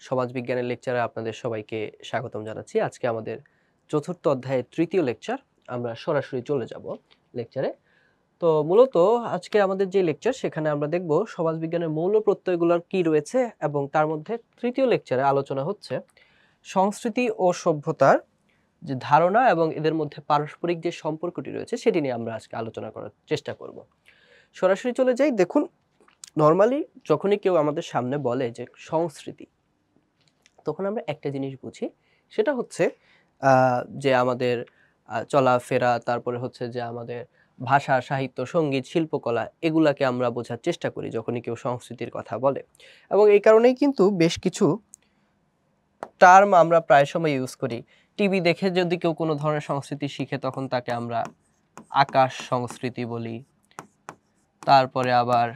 সমাজবিজ্ঞানের লেকচারে আপনাদের সবাইকে স্বাগতম জানাচ্ছি। আজকে আমাদের চতুর্থ অধ্যায়ের তৃতীয় লেকচার। আমরা সরাসরি চলে যাব লেকচারে। তো মূলত আজকে আমাদের যে লেকচার সেখানে আমরা দেখব সমাজবিজ্ঞানের মৌল প্রত্যয়গুলোর কি রয়েছে এবং তার মধ্যে তৃতীয় লেকচারে আলোচনা হচ্ছে সংস্কৃতি ও সভ্যতার যে ধারণা এবং এদের মধ্যে পারস্পরিক যে সম্পর্কটি রয়েছে সেটি নিয়ে আমরা আজকে আলোচনা করার চেষ্টা করব। সরাসরি চলে যাই। দেখুন, নরমালি যখনই কেউ আমাদের সামনে বলে যে সংস্কৃতি, তখন আমরা একটা জিনিস বুঝি, সেটা হচ্ছে যে আমাদের চলাফেরা, তারপরে হচ্ছে যে আমাদের ভাষা, সাহিত্য, সঙ্গীত, শিল্পকলা, এগুলাকে আমরা বোঝার চেষ্টা করি যখনই কেউ সংস্কৃতির কথা বলে। এবং এই কারণেই কিন্তু বেশ কিছু টার্ম আমরা প্রায় সময় ইউজ করি। টিভি দেখে যদি কেউ কোনো ধরনের সংস্কৃতি শিখে তখন তাকে আমরা আকাশ সংস্কৃতি বলি। তারপরে আবার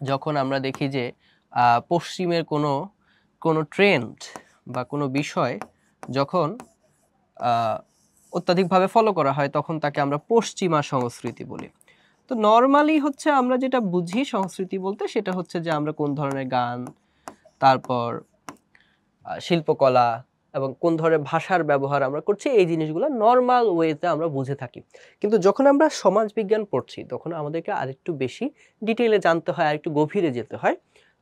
যখন আমরা দেখি যে পশ্চিমের কোনো ট্রেন্ড বা কোনো বিষয় যখন অত্যাধিকভাবে ফলো করা হয় তখন তাকে আমরা পশ্চিমা সংস্কৃতি বলি। তো নর্মালি হচ্ছে আমরা যেটা বুঝি সংস্কৃতি বলতে সেটা হচ্ছে যে আমরা কোন ধরনের গান, তারপর শিল্পকলা এবং কোন ধরনের ভাষার ব্যবহার আমরা করছি, এই জিনিসগুলো নর্মাল ওয়েতে আমরা বুঝে থাকি। কিন্তু যখন আমরা সমাজবিজ্ঞান পড়ছি তখন আমাদেরকে আরেকটু বেশি ডিটেইলে জানতে হয়, আরেকটু গভীরে যেতে হয়।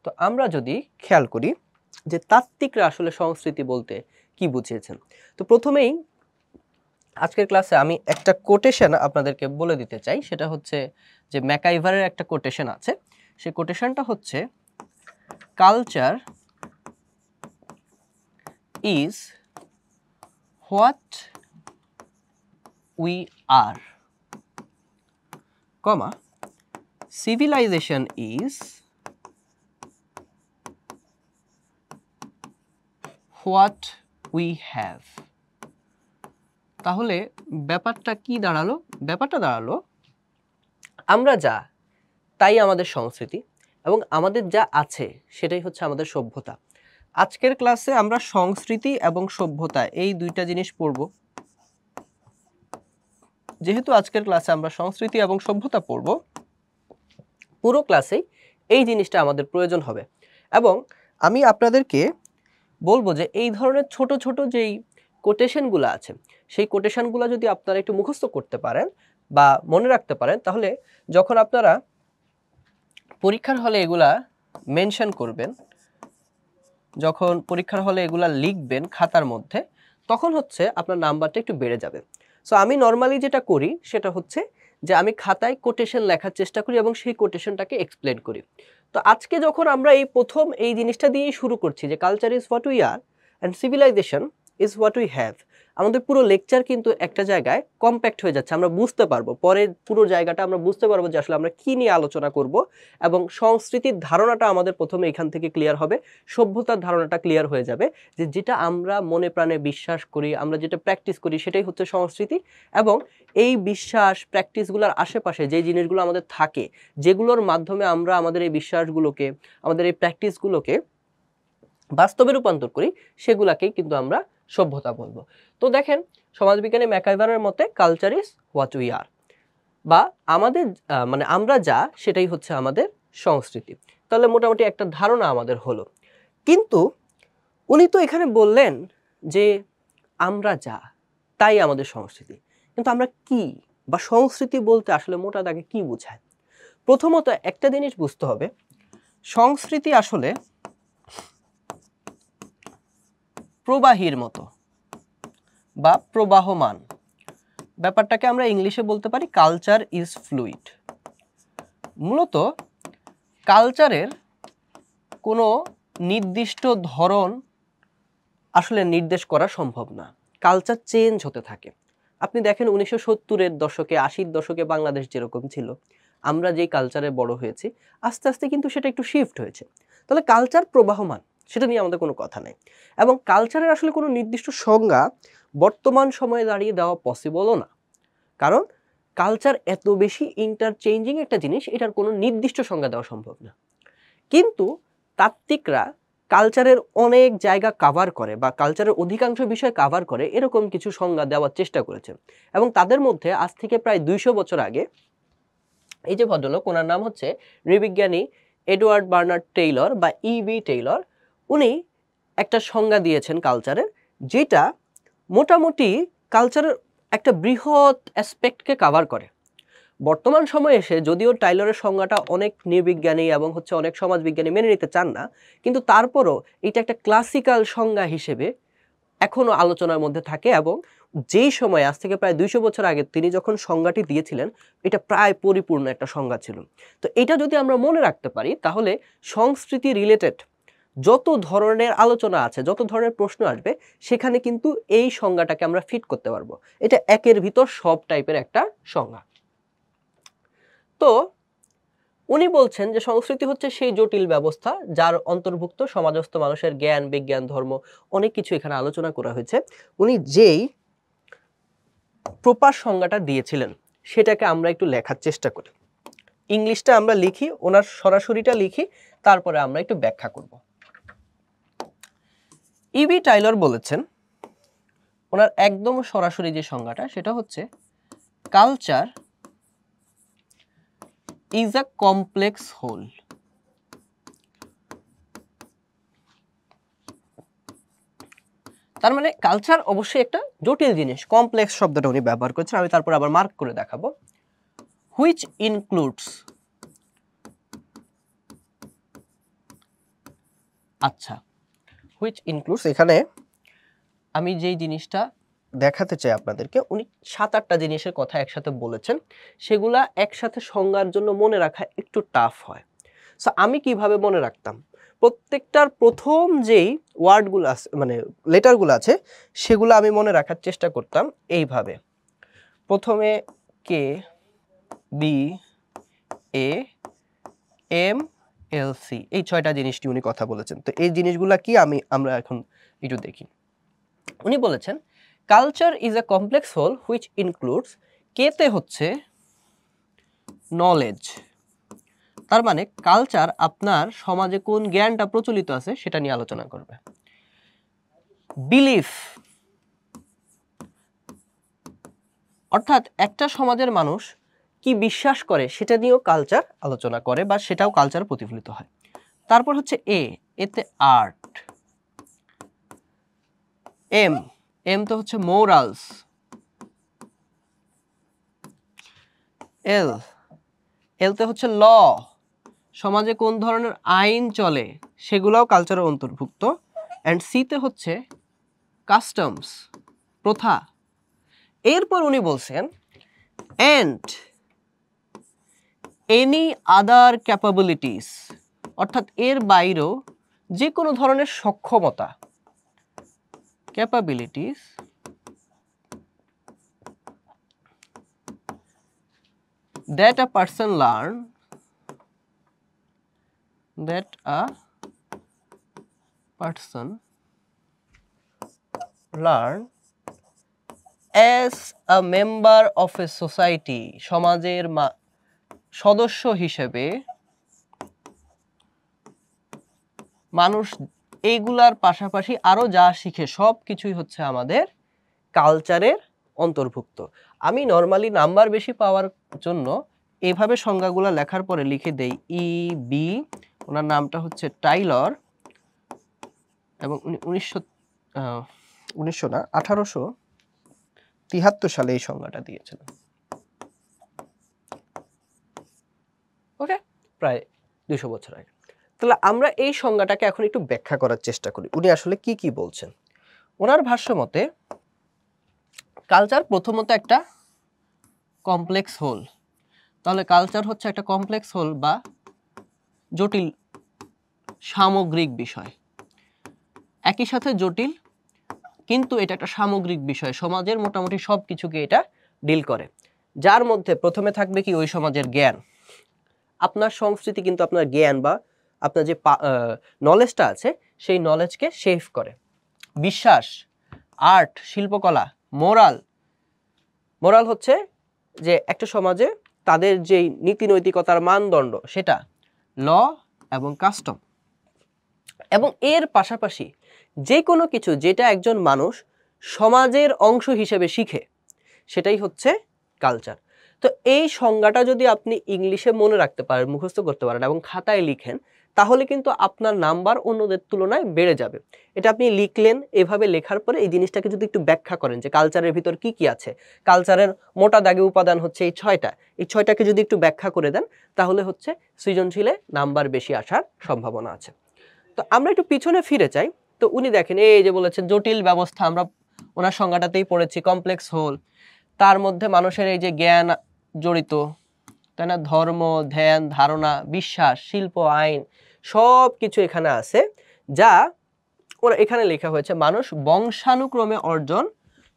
তো আমরা যদি খেয়াল করি যে তাত্ত্বিকরা আসলে সংস্কৃতি বলতে কি বুঝিয়েছেন, তো প্রথমেই আজকের ক্লাসে আমি একটা কোটেশন আপনাদেরকে বলে দিতে চাই। সেটা হচ্ছে যে ম্যাকাইভারের একটা কোটেশন আছে। সেই কোটেশনটা হচ্ছে, culture is what we are, comma, civilization is what we have. তাহলে ব্যাপারটা কি দাঁড়ালো? ব্যাপারটা দাঁড়ালো, আমরা যা তাই আমাদের সংস্কৃতি এবং আমাদের যা আছে সেটাই হচ্ছে আমাদের সভ্যতা। আজকের ক্লাসে আমরা সংস্কৃতি এবং সভ্যতা এই দুইটা জিনিস পড়ব। যেহেতু আজকের ক্লাসে আমরা সংস্কৃতি এবং সভ্যতা পড়ব, পুরো ক্লাসেই এই জিনিসটা আমাদের প্রয়োজন হবে। এবং আমি আপনাদেরকে বলবো যে এই ধরনের ছোট ছোট যেই কোটেশনগুলো আছে সেই কোটেশনগুলো যদি আপনারা একটু মুখস্থ করতে পারেন বা মনে রাখতে পারেন, তাহলে যখন আপনারা পরীক্ষার হলে এগুলা মেনশন করবেন, যখন পরীক্ষার হলে এগুলা লিখবেন খাতার মধ্যে, তখন হচ্ছে আপনার নাম্বারটা একটু বেড়ে যাবে। সো আমি নর্মালি যেটা করি সেটা হচ্ছে যে আমি খাতায় কোটেশন লেখার চেষ্টা করি এবং সেই কোটেশনটাকে এক্সপ্লেন করি। তো আজকে যখন আমরা এই প্রথম এই জিনিসটা দিয়েই শুরু করছি যে culture is what we are and civilisation is what we have, আমাদের পুরো লেকচার কিন্তু একটা জায়গায় কম্প্যাক্ট হয়ে যাচ্ছে। আমরা বুঝতে পারবো, পরে পুরো জায়গাটা আমরা বুঝতে পারবো যে আসলে আমরা কি নিয়ে আলোচনা করব। এবং সংস্কৃতির ধারণাটা আমাদের প্রথমে এখান থেকে ক্লিয়ার হবে, সভ্যতার ধারণাটা ক্লিয়ার হয়ে যাবে, যে যেটা আমরা মনে প্রাণে বিশ্বাস করি, আমরা যেটা প্র্যাকটিস করি সেটাই হচ্ছে সংস্কৃতি। এবং এই বিশ্বাস প্র্যাকটিসগুলোর আশেপাশে যে জিনিসগুলো আমাদের থাকে, যেগুলোর মাধ্যমে আমরা আমাদের এই বিশ্বাসগুলোকে, আমাদের এই প্র্যাকটিসগুলোকে বাস্তবে রূপান্তর করি, সেগুলাকেই কিন্তু আমরা সভ্যতা বলবো। তো দেখেন, সমাজবিজ্ঞানী ম্যাকাইভারের মতে culture is what we are, বা আমাদের মানে আমরা যা সেটাই হচ্ছে আমাদের সংস্কৃতি। তাহলে মোটামুটি একটা ধারণা আমাদের হলো। কিন্তু উনি তো এখানে বললেন যে আমরা যা তাই আমাদের সংস্কৃতি, কিন্তু আমরা কি বা সংস্কৃতি বলতে আসলে মোটা দাগে কি বোঝায়? প্রথমত একটা জিনিস বুঝতে হবে, সংস্কৃতি আসলে প্রবাহীর মতো বা প্রবাহমান। ব্যাপারটাকে আমরা ইংলিশে বলতে পারি কালচার ইজ ফ্লুইড। মূলত কালচারের কোনো নির্দিষ্ট ধরন আসলে নির্দেশ করা সম্ভব না, কালচার চেঞ্জ হতে থাকে। আপনি দেখেন 1970-এর দশকে, 80-র দশকে বাংলাদেশ যেরকম ছিল, আমরা যেই কালচারে বড় হয়েছি, আস্তে আস্তে কিন্তু সেটা একটু শিফট হয়েছে। তাহলে কালচার প্রবাহমান, সেটা নিয়ে আমাদের কোনো কথা নেই। এবং কালচারের আসলে কোনো নির্দিষ্ট সংজ্ঞা বর্তমান সময়ে দাঁড়িয়ে দেওয়া পসিবলও না, কারণ কালচার এত বেশি ইন্টারচেঞ্জিং একটা জিনিস, এটার কোনো নির্দিষ্ট সংজ্ঞা দেওয়া সম্ভব না। কিন্তু তাত্ত্বিকরা কালচারের অনেক জায়গা কভার করে বা কালচারের অধিকাংশ বিষয় কভার করে এরকম কিছু সংজ্ঞা দেওয়ার চেষ্টা করেছেন। এবং তাদের মধ্যে আজ থেকে প্রায় 200 বছর আগে এই যে ভদ্রলোক, ওনার নাম হচ্ছে নৃবিজ্ঞানী এডওয়ার্ড বার্নার্ড টেইলর বা ইবি টেইলর, উনি একটা সংজ্ঞা দিয়েছেন কালচারের, যেটা মোটামুটি কালচারের একটা বৃহৎ অ্যাসপেক্টকে কাভার করে। বর্তমান সময়ে এসে যদিও টাইলরের সংজ্ঞাটা অনেক নৃবিজ্ঞানী এবং অনেক সমাজবিজ্ঞানী মেনে নিতে চান না, কিন্তু তারপরও এটা একটা ক্লাসিক্যাল সংজ্ঞা হিসেবে এখনো আলোচনার মধ্যে থাকে। এবং যেই সময় আজ থেকে প্রায় 200 বছর আগে তিনি যখন সংজ্ঞাটি দিয়েছিলেন, এটা প্রায় পরিপূর্ণ একটা সংজ্ঞা ছিল। তো এটা যদি আমরা মনে রাখতে পারি, তাহলে সংস্কৃতি রিলেটেড যত ধরনের আলোচনা আছে, যত ধরনের প্রশ্ন আসবে, সেখানে কিন্তু এই সংজ্ঞাটাকে আমরা ফিট করতে পারবো। এটা একের ভিতর সব টাইপের একটা সংজ্ঞা। তো উনি বলছেন যে সংস্কৃতি হচ্ছে সেই জটিল ব্যবস্থা যার অন্তর্ভুক্ত সমাজস্থ মানুষের জ্ঞান, বিজ্ঞান, ধর্ম, অনেক কিছু এখানে আলোচনা করা হয়েছে। উনি যেই প্রপার সংজ্ঞাটা দিয়েছিলেন সেটাকে আমরা একটু লেখার চেষ্টা করি। ইংলিশটা আমরা লিখি, ওনার সরাসরিটা লিখি, তারপরে আমরা একটু ব্যাখ্যা করব। ইবি টাইলর বলেছেন, ওনার একদম সরাসরি যে সংজ্ঞাটা সেটা হচ্ছে culture is a complex whole. তার মানে কালচার অবশ্যই একটা জটিল জিনিস, কমপ্লেক্স শব্দটা উনি ব্যবহার করেছেন। আমি তারপর আবার মার্ক করে দেখাবো। হুইচ ইনক্লুডস, আচ্ছা, হুইচ ইনক্লুডস, এখানে আমি যেই জিনিসটা দেখাতে চাই আপনাদেরকে, উনি 7-8টা জিনিসের কথা একসাথে বলেছেন, সেগুলা একসাথে সংজ্ঞার জন্য মনে রাখা একটু টাফ হয়। সো আমি কিভাবে মনে রাখতাম, প্রত্যেকটার প্রথম যেই ওয়ার্ডগুলো আছে, মানে লেটারগুলো আছে, সেগুলো আমি মনে রাখার চেষ্টা করতাম এইভাবে। প্রথমে কে, বি, এ, এম, এল, সি, এই 6টা জিনিসটি উনি কথা বলেছেন। তো এই জিনিসগুলা কি আমরা এখন একটু দেখি। উনি বলেছেন culture is a complex whole which includes, কেতে হচ্ছে নলেজ, তার মানে কালচার আপনার সমাজে কোন জ্ঞানটা প্রচলিত আছে সেটা নিয়ে আলোচনা করবে। বিলিফ, অর্থাৎ একটা সমাজের মানুষ কি বিশ্বাস করে সেটা নিয়েও কালচার আলোচনা করে বা সেটাও কালচার প্রতিফলিত হয়। তারপর হচ্ছে এতে আর্ট, এম তো হচ্ছে মোরালস, এলতে হচ্ছে ল, সমাজে কোন ধরনের আইন চলে সেগুলোও কালচারের অন্তর্ভুক্ত। অ্যান্ড সিতে হচ্ছে কাস্টমস, প্রথা। এরপর উনি বলছেন অ্যান্ড এনি আদার ক্যাপাবিলিটিস, অর্থাৎ এর বাইরেও যে কোনো ধরনের সক্ষমতা, capabilities, that a person learn as a member of a society, সমাজের সদস্য হিসেবে মানুষ এইগুলার পাশাপাশি আরো যা শিখে সব কিছুই হচ্ছে আমাদের কালচারের অন্তর্ভুক্ত। আমি নরমালি নাম্বার বেশি পাওয়ার জন্য এইভাবে সংজ্ঞাগুলো লেখার পরে লিখে দেই ই বি, ওনার নামটা হচ্ছে টাইলর, এবং উনি 1873 সালে এই সংজ্ঞাটা দিয়েছিলেন। ওকে, প্রায় 200 বছর আগে। তাহলে আমরা এই সংজ্ঞাটাকে এখন একটু ব্যাখ্যা করার চেষ্টা করি, উনি আসলে কি কি বলছেন। ওনার ভাষ্য মতে কালচার প্রথমত একটা কমপ্লেক্স হোল। তাহলে কালচার হচ্ছে একটা কমপ্লেক্স হোল বা জটিল সামগ্রিক বিষয়, একই সাথে জটিল, কিন্তু এটা একটা সামগ্রিক বিষয়, সমাজের মোটামুটি সব কিছুকে এটা ডিল করে। যার মধ্যে প্রথমে থাকবে কি ওই সমাজের জ্ঞান। আপনার সংস্কৃতি কিন্তু আপনার জ্ঞান বা আপনার যে নলেজটা আছে সেই নলেজকে শেপ করে। বিশ্বাস, আর্ট, শিল্পকলা, মোরাল হচ্ছে যে একটা সমাজে তাদের যে নীতি নৈতিকতার মানদণ্ড, সেটা ল এবং কাস্টম। এবং এর পাশাপাশি যে কোনো কিছু যেটা একজন মানুষ সমাজের অংশ হিসেবে শিখে, সেটাই হচ্ছে কালচার। তো এই সংজ্ঞাটা যদি আপনি ইংলিশে মনে রাখতে পারেন, মুখস্থ করতে পারেন এবং খাতায় লিখেন, তাহলে কিন্তু আপনার নাম্বার অন্যদের তুলনায় বেড়ে যাবে। এটা আপনি লিখলেন, এভাবে লেখার পরে এই জিনিসটাকে যদি একটু ব্যাখ্যা করেন যে কালচারের ভিতর কি কি আছে, কালচারের মোটা দাগে উপাদান হচ্ছে এই 6টা, এই 6টাকে যদি একটু ব্যাখ্যা করে দেন তাহলে হচ্ছে সৃজনশীলে নাম্বার বেশি আসার সম্ভাবনা আছে। তো আমরা একটু পিছনে ফিরে যাই। তো উনি দেখেন এই যে বলেছেন জটিল ব্যবস্থা, আমরা ওনার সংজ্ঞাটাতেই পড়েছি, কমপ্লেক্স হোল, তার মধ্যে মানুষের এই যে জ্ঞান জড়িত, তাই না, ধর্ম, ধ্যান, ধারণা, বিশ্বাস, শিল্প, আইন, সব কিছু এখানে আছে, যা ওরা এখানে লেখা হয়েছে মানুষ বংশানুক্রমে অর্জন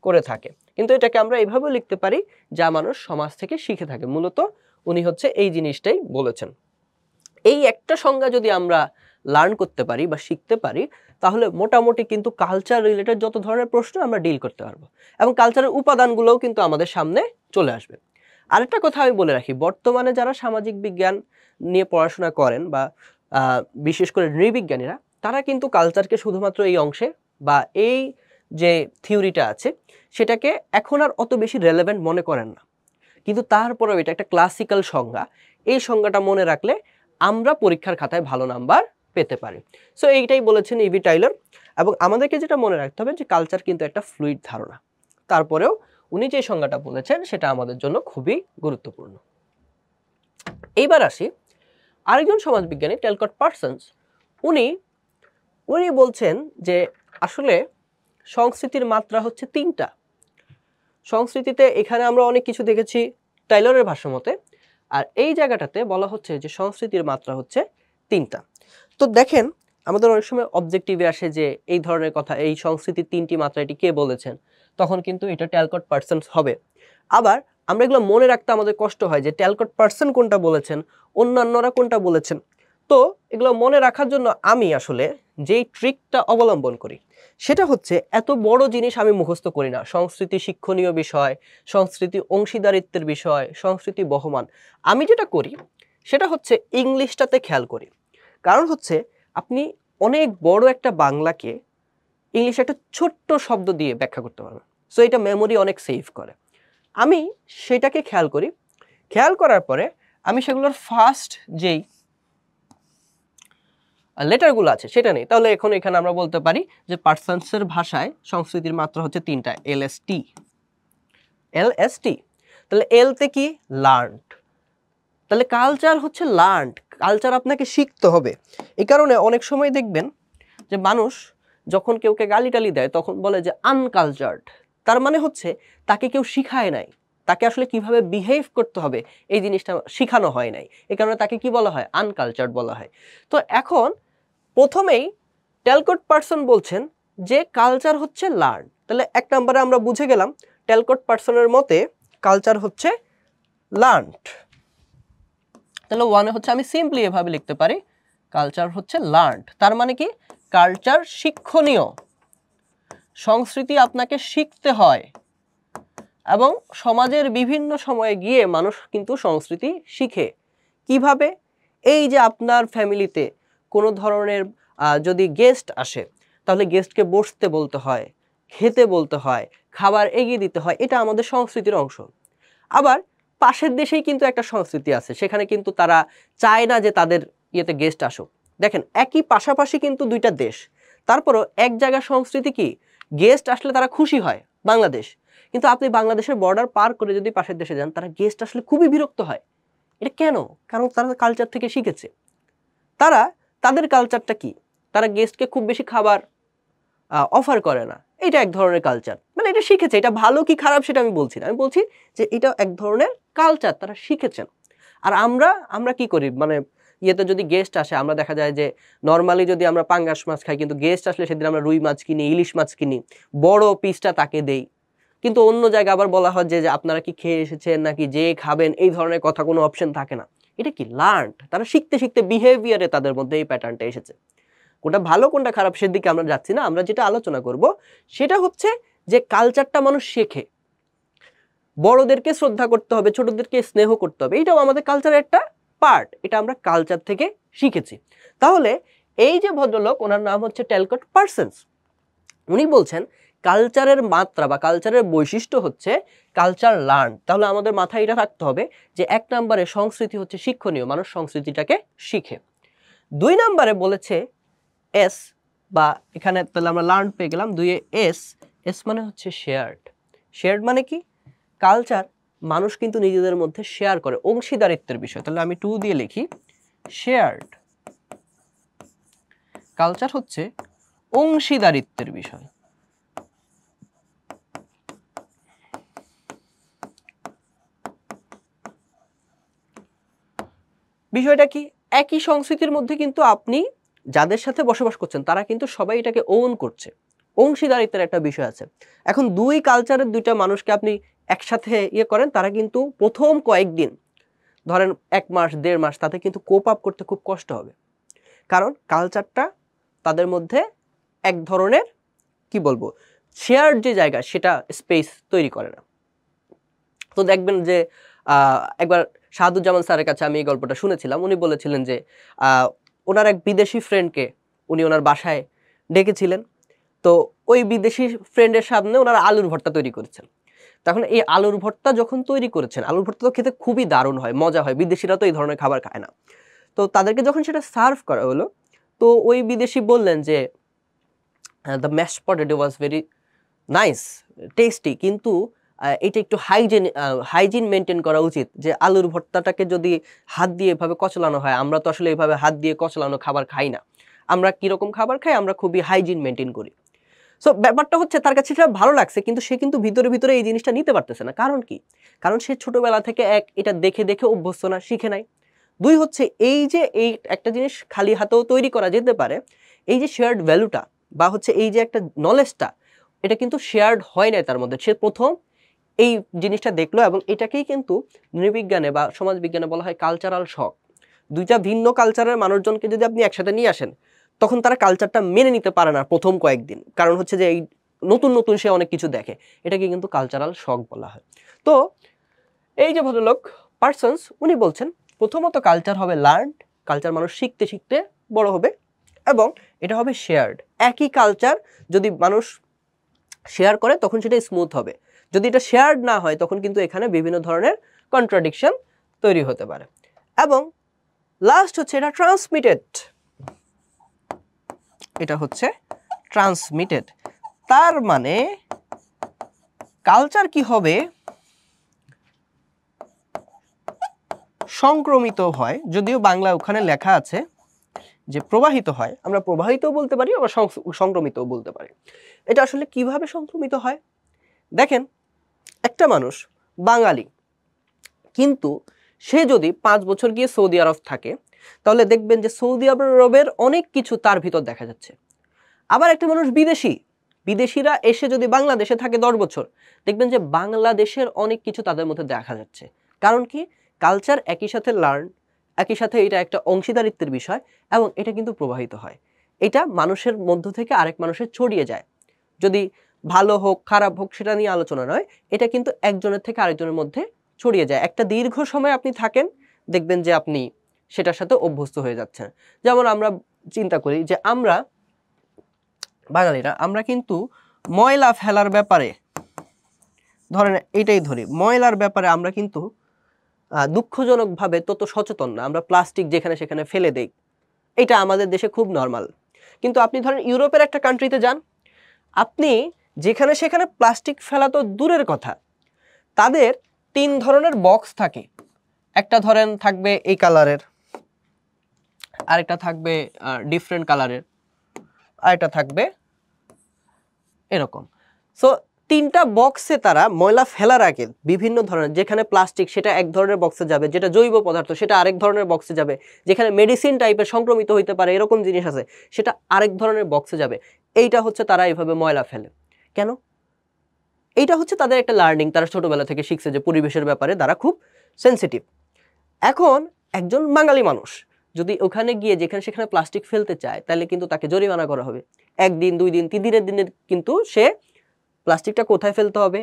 করে থাকে। কিন্তু এটাকে আমরা এইভাবে লিখতে পারি যা মানুষ সমাজ থেকে শিখে থাকে। মূলত উনি হচ্ছে এই জিনিসটাই বলেছেন। এই একটা সংজ্ঞা যদি আমরা লার্ন করতে পারি বা শিখতে পারি তাহলে মোটামুটি কিন্তু কালচার রিলেটেড যত ধরনের প্রশ্ন আমরা ডিল করতে পারবো এবং কালচারের উপাদানগুলোও কিন্তু আমাদের সামনে চলে আসবে। আরেকটা কথা আমি বলে রাখি, বর্তমানে যারা সামাজিক বিজ্ঞান নিয়ে পড়াশোনা করেন বা বিশেষ করে নৃবিজ্ঞানীরা, তারা কিন্তু কালচারকে শুধুমাত্র এই অংশে বা এই যে থিওরিটা আছে সেটাকে এখন আর অত বেশি রেলেভেন্ট মনে করেন না। কিন্তু তারপরেও এটা একটা ক্লাসিক্যাল সংজ্ঞা, এই সংজ্ঞাটা মনে রাখলে আমরা পরীক্ষার খাতায় ভালো নাম্বার পেতে পারি। সো এইটাই বলেছেন ইভি টাইলর। এবং আমাদেরকে যেটা মনে রাখতে হবে যে কালচার কিন্তু একটা ফ্লুইড ধারণা, তারপরেও উনি যে সংজ্ঞাটা বলেছেন সেটা আমাদের জন্য খুবই গুরুত্বপূর্ণ। এইবার আসি আরেকজন সমাজবিজ্ঞানী টেলকট পার্সন্স, উনি বলছেন যে আসলে সংস্কৃতির মাত্রা হচ্ছে 3টা। সংস্কৃতিতে এখানে আমরা অনেক কিছু দেখেছি টাইলরের ভাষ্য মতে, আর এই জায়গাটাতে বলা হচ্ছে যে সংস্কৃতির মাত্রা হচ্ছে 3টা। তো দেখেন আমাদের অনেক সময় অবজেক্টিভে আসে যে এই ধরনের কথা, এই সংস্কৃতির 3টি মাত্রা, এটি কে বলেছেন, তখন কিন্তু এটা টেলকট পার্সন্স হবে। আবার আমরা এগুলো মনে রাখতে আমাদের কষ্ট হয় যে টেলকট পার্সন কোনটা বলেছেন, অন্যান্যরা কোনটা বলেছেন। তো এগুলো মনে রাখার জন্য আমি আসলে যেই ট্রিকটা অবলম্বন করি সেটা হচ্ছে, এত বড় জিনিস আমি মুখস্থ করি না। সংস্কৃতি শিক্ষণীয় বিষয়, সংস্কৃতি অংশীদারিত্বের বিষয়, সংস্কৃতি বহমান। আমি যেটা করি সেটা হচ্ছে ইংলিশটাতে খেয়াল করি। কারণ হচ্ছে আপনি অনেক বড় একটা বাংলাকে ইংলিশে একটা ছোট্ট শব্দ দিয়ে ব্যাখ্যা করতে পারবেন। সো এটা মেমোরি অনেক সেভ করে। আমি সেটাকে খেয়াল করি, খেয়াল করার পরে আমি সেগুলোর ফার্স্ট যেই লেটারগুলো আছে সেটা নেই। তাহলে এখন এখানে আমরা বলতে পারি যে পার্সন্সের ভাষায় সংস্কৃতির মাত্রা হচ্ছে 3টা, LST। তাহলে এলতে কি, লার্নড। তাহলে কালচার হচ্ছে লার্নড, কালচার আপনাকে শিখতে হবে। এই কারণে অনেক সময় দেখবেন যে মানুষ যখন কেউকে গালিটালি দেয় তখন বলে যে আনকালচার্ড। তার মানে হচ্ছে তাকে কেউ শিখায় নাই, তাকে আসলে কিভাবে বিহেভ করতে হবে এই জিনিসটা শিখানো হয় নাই, এই কারণে তাকে কি বলা হয়, আনকালচার্ড বলা হয়। তো এখন প্রথমেই টেলকট পার্সন বলছেন যে কালচার হচ্ছে লার্ন। তাহলে 1 নম্বরে আমরা বুঝে গেলাম টেলকট পার্সনের মতে কালচার হচ্ছে লার্নড। তাহলে 1 হচ্ছে আমি সিম্পলি এভাবে লিখতে পারি, কালচার হচ্ছে লার্নড। তার মানে কি, কালচার শিক্ষণীয়, সংস্কৃতি আপনাকে শিখতে হয় এবং সমাজের বিভিন্ন সময়ে গিয়ে মানুষ কিন্তু সংস্কৃতি শিখে। কিভাবে? এই যে আপনার ফ্যামিলিতে কোনো ধরনের যদি গেস্ট আসে তাহলে গেস্টকে বসতে বলতে হয়, খেতে বলতে হয়, খাবার এগিয়ে দিতে হয়, এটা আমাদের সংস্কৃতির অংশ। আবার পাশের দেশেই কিন্তু একটা সংস্কৃতি আছে, সেখানে কিন্তু তারা চায় না যে তাদের ইয়েতে গেস্ট আসুক। দেখেন একই পাশাপাশি কিন্তু 2টা দেশ, তারপরও এক জায়গার সংস্কৃতি কি, গেস্ট আসলে তারা খুশি হয়, বাংলাদেশ। কিন্তু আপনি বাংলাদেশের বর্ডার পার করে যদি পাশের দেশে যান, তারা গেস্ট আসলে খুবই বিরক্ত হয়। এটা কেন? কারণ তারা কালচার থেকে শিখেছে। তারা তাদের কালচারটা কি, তারা গেস্টকে খুব বেশি খাবার অফার করে না। এটা এক ধরনের কালচার, মানে এটা শিখেছে। এটা ভালো কি খারাপ সেটা আমি বলছি না, আমি বলছি যে এটা এক ধরনের কালচার, তারা শিখেছেন। আর আমরা কি করি, মানে ইয়েতে যদি গেস্ট আসে, আমরা দেখা যায় যে নর্মালি যদি আমরা পাঙ্গাস মাছ খাই, কিন্তু গেস্ট আসলে সেদিন আমরা রুই মাছ কিনি, ইলিশ মাছ কিনি, বড় পিসটা তাকে দেই। কিন্তু অন্য জায়গায় আবার বলা হয় যে আপনারা কি খেয়ে এসেছেন নাকি যে খাবেন, এই ধরনের কথা কোনো অপশন থাকে না। এটা কি, লার্নড। তারা শিখতে শিখতে বিহেভিয়ারে তাদের মধ্যে এই প্যাটার্নটা এসেছে। কোনটা ভালো কোনটা খারাপ সেদিকে আমরা যাচ্ছি না, আমরা যেটা আলোচনা করব সেটা হচ্ছে যে কালচারটা মানুষ শেখে। বড়দেরকে শ্রদ্ধা করতে হবে, ছোটদেরকে স্নেহ করতে হবে, এটাও আমাদের কালচারের একটা পার্ট, এটা আমরা কালচার থেকে শিখেছি। তাহলে এই যে ভদ্রলোক, ওনার নাম হচ্ছে টেলকট পার্সন্স, উনি বলছেন কালচারের মাত্রা বা কালচারের বৈশিষ্ট্য হচ্ছে কালচার লার্ন। তাহলে আমাদের মাথায় এটা রাখতে হবে যে 1 নম্বরে সংস্কৃতি হচ্ছে শিক্ষণীয়, মানুষ সংস্কৃতিটাকে শিখে। 2 নম্বরে বলেছে এস, বা এখানে তাহলে আমরা লার্ন পেয়ে গেলাম 2 এ এস। এস মানে হচ্ছে শেয়ার্ড। শেয়ার্ড মানে কি? কালচার মানুষ কিন্তু নিজেদের মধ্যে শেয়ার করে, অংশীদারিত্বের বিষয়। তাহলে আমি 2 দিয়ে লিখি শেয়ার্ড। কালচার হচ্ছে অংশীদারিত্বের বিষয়। বিষয়টা কি? একই সংস্কৃতির মধ্যে কিন্তু আপনি যাদের সাথে বসবাস করছেন তারা কিন্তু সবাই এটাকে ওন করছে, অংশীদারিত্বের একটা বিষয় আছে। এখন 2 কালচারের 2টা মানুষকে আপনি একসাথে করেন, তারা কিন্তু প্রথম কয়েকদিন, ধরেন 1 মাস 1.5 মাস, তাতে কিন্তু কোপ আপ করতে খুব কষ্ট হবে। কারণ কালচারটা তাদের মধ্যে এক ধরনের কি বলবো শেয়ার যে জায়গা সেটা স্পেস তৈরি করে না। তো দেখবেন যে একবার শাহাদুজ্জামান স্যারের কাছে আমি এই গল্পটা শুনেছিলাম। উনি বলেছিলেন যে ওনার এক বিদেশি ফ্রেন্ডকে উনি ওনার বাসায় ডেকেছিলেন। তো ওই বিদেশি ফ্রেন্ডের সামনে ওনারা আলুর ভর্তা তৈরি করেছেন। তখন এই আলুর ভর্তা যখন তৈরি করেছেন, আলুর ভর্তা তো খেতে খুবই দারুণ হয়, মজা হয়, বিদেশিরা তো এই ধরনের খাবার খায় না। তো তাদেরকে যখন সেটা সার্ভ করা হলো, তো ওই বিদেশি বললেন যে the mashed potato was very nice, tasty, কিন্তু এটা একটু হাইজিন মেনটেন করা উচিত। যে আলুর ভর্তাটাকে যদি হাত দিয়ে এভাবে কচলানো হয়, আমরা তো আসলে এভাবে হাত দিয়ে কচলানো খাবার খাই না। আমরা কিরকম খাবার খাই? আমরা খুবই হাইজিন মেনটেন করি। সো ব্যাপারটা হচ্ছে তার কাছে সেটা ভালো লাগছে, কিন্তু সে কিন্তু ভিতরে ভিতরে এই জিনিসটা নিতে পারতেছে না। কারণ কি? কারণ সে ছোটবেলা থেকে এটা দেখে দেখে অভ্যস্ত না, শিখে নাই। 2 হচ্ছে এই যে এই একটা জিনিস খালি হাতেও তৈরি করা যেতে পারে, এই যে শেয়ার্ড ভ্যালুটা বা হচ্ছে এই যে একটা নলেজটা, এটা কিন্তু শেয়ার্ড হয় নাই তার মধ্যে। সে প্রথম এই জিনিসটা দেখলো, এবং এটাকেই কিন্তু নৃবিজ্ঞানে বা সমাজবিজ্ঞানে বলা হয় কালচারাল শক। 2টা ভিন্ন কালচারের মানুষজনকে যদি আপনি একসাথে নিয়ে আসেন, তখন তারা কালচারটা মেনে নিতে পারে না প্রথম কয়েকদিন। কারণ হচ্ছে যে এই নতুন নতুন সে অনেক কিছু দেখে, এটাকে কিন্তু কালচারাল শক বলা হয়। তো এই যে ভদ্রলোক পার্সনস, উনি বলছেন প্রথমত কালচার হবে লার্নড, কালচার মানুষ শিখতে শিখতে বড় হবে, এবং এটা হবে শেয়ার্ড। একই কালচার যদি মানুষ শেয়ার করে তখন সেটা স্মুথ হবে। যদি এটা শেয়ার্ড না হয় তখন কিন্তু এখানে বিভিন্ন ধরনের কন্ট্রাডিকশন তৈরি হতে পারে। এবং লাস্ট হচ্ছে এটা ট্রান্সমিটেড। এটা হচ্ছে ট্রান্সমিটেড, তার মানে কালচার কি হবে? সংক্রমিত হয়। যদিও বাংলা ওখানে লেখা আছে যে প্রবাহিত হয়, আমরা প্রবাহিতও বলতে পারি, আবার সংক্রমিতও বলতে পারি। এটা আসলে কিভাবে সংক্রমিত হয়? দেখেন, একটা মানুষ বাঙালি, কিন্তু সে যদি 5 বছর গিয়ে সৌদি আরব থাকে, তাহলে দেখবেন যে সৌদি আরবের অনেক কিছু তার ভিতর দেখা যাচ্ছে। আবার একটা মানুষ বিদেশিরা এসে যদি বাংলাদেশে থাকে 10 বছর, দেখবেন যে বাংলাদেশের অনেক কিছু তাদের মধ্যে দেখা যাচ্ছে। কারণ কি? কালচার একই সাথে লার্ন, একই সাথে এটা একটা অংশীদারিত্বের বিষয়, এবং এটা কিন্তু প্রবাহিত হয়। এটা মানুষের মধ্য থেকে আরেক মানুষের ছড়িয়ে যায়। যদি ভালো হোক খারাপ হোক সেটা নিয়ে আলোচনা নয়, এটা কিন্তু একজনের থেকে আরেকজনের মধ্যে ছড়িয়ে যায়। একটা দীর্ঘ সময় আপনি থাকেন, দেখবেন যে আপনি সেটার সাথে অভ্যস্ত হয়ে যাচ্ছেন। যেমন আমরা চিন্তা করি যে আমরা বাঙালিরা, আমরা কিন্তু ময়লা ফেলার ব্যাপারে, ধরেন এটাই ধরি, ময়লার ব্যাপারে আমরা কিন্তু দুঃখজনকভাবে তত সচেতন না। আমরা প্লাস্টিক যেখানে সেখানে ফেলে দেই, এটা আমাদের দেশে খুব নর্মাল। কিন্তু আপনি ধরেন ইউরোপের একটা কান্ট্রিতে যান, আপনি যেখানে সেখানে প্লাস্টিক ফেলা তো দূরের কথা, তাদের 3 ধরনের বক্স থাকে। একটা ধরেন থাকবে এই কালারের, আরেকটা থাকবে ডিফারেন্ট কালারের, আরেকটা থাকবে এরকম। সো 3টা বক্সে তারা ময়লা ফেলার আগে বিভিন্ন ধরনের, যেখানে প্লাস্টিক সেটা এক ধরনের বক্সে যাবে, যেটা জৈব পদার্থ সেটা আরেক ধরনের বক্সে যাবে, যেখানে মেডিসিন টাইপের সংক্রমিত হইতে পারে এরকম জিনিস আছে সেটা আরেক ধরনের বক্সে যাবে। এইটা হচ্ছে তারা এইভাবে ময়লা ফেলে কেন? এইটা হচ্ছে তাদের একটা লার্নিং, তারা ছোটবেলা থেকে শিখছে যে পরিবেশের ব্যাপারে তারা খুব সেনসিটিভ। এখন একজন বাঙালি মানুষ যদি ওখানে গিয়ে যেখানে সেখানে প্লাস্টিক ফেলতে চায়, তাহলে কিন্তু তাকে জরিমানা করা হবে। 1 দিন 2 দিন 3 দিনের দিনে কিন্তু সে প্লাস্টিকটা কোথায় ফেলতে হবে,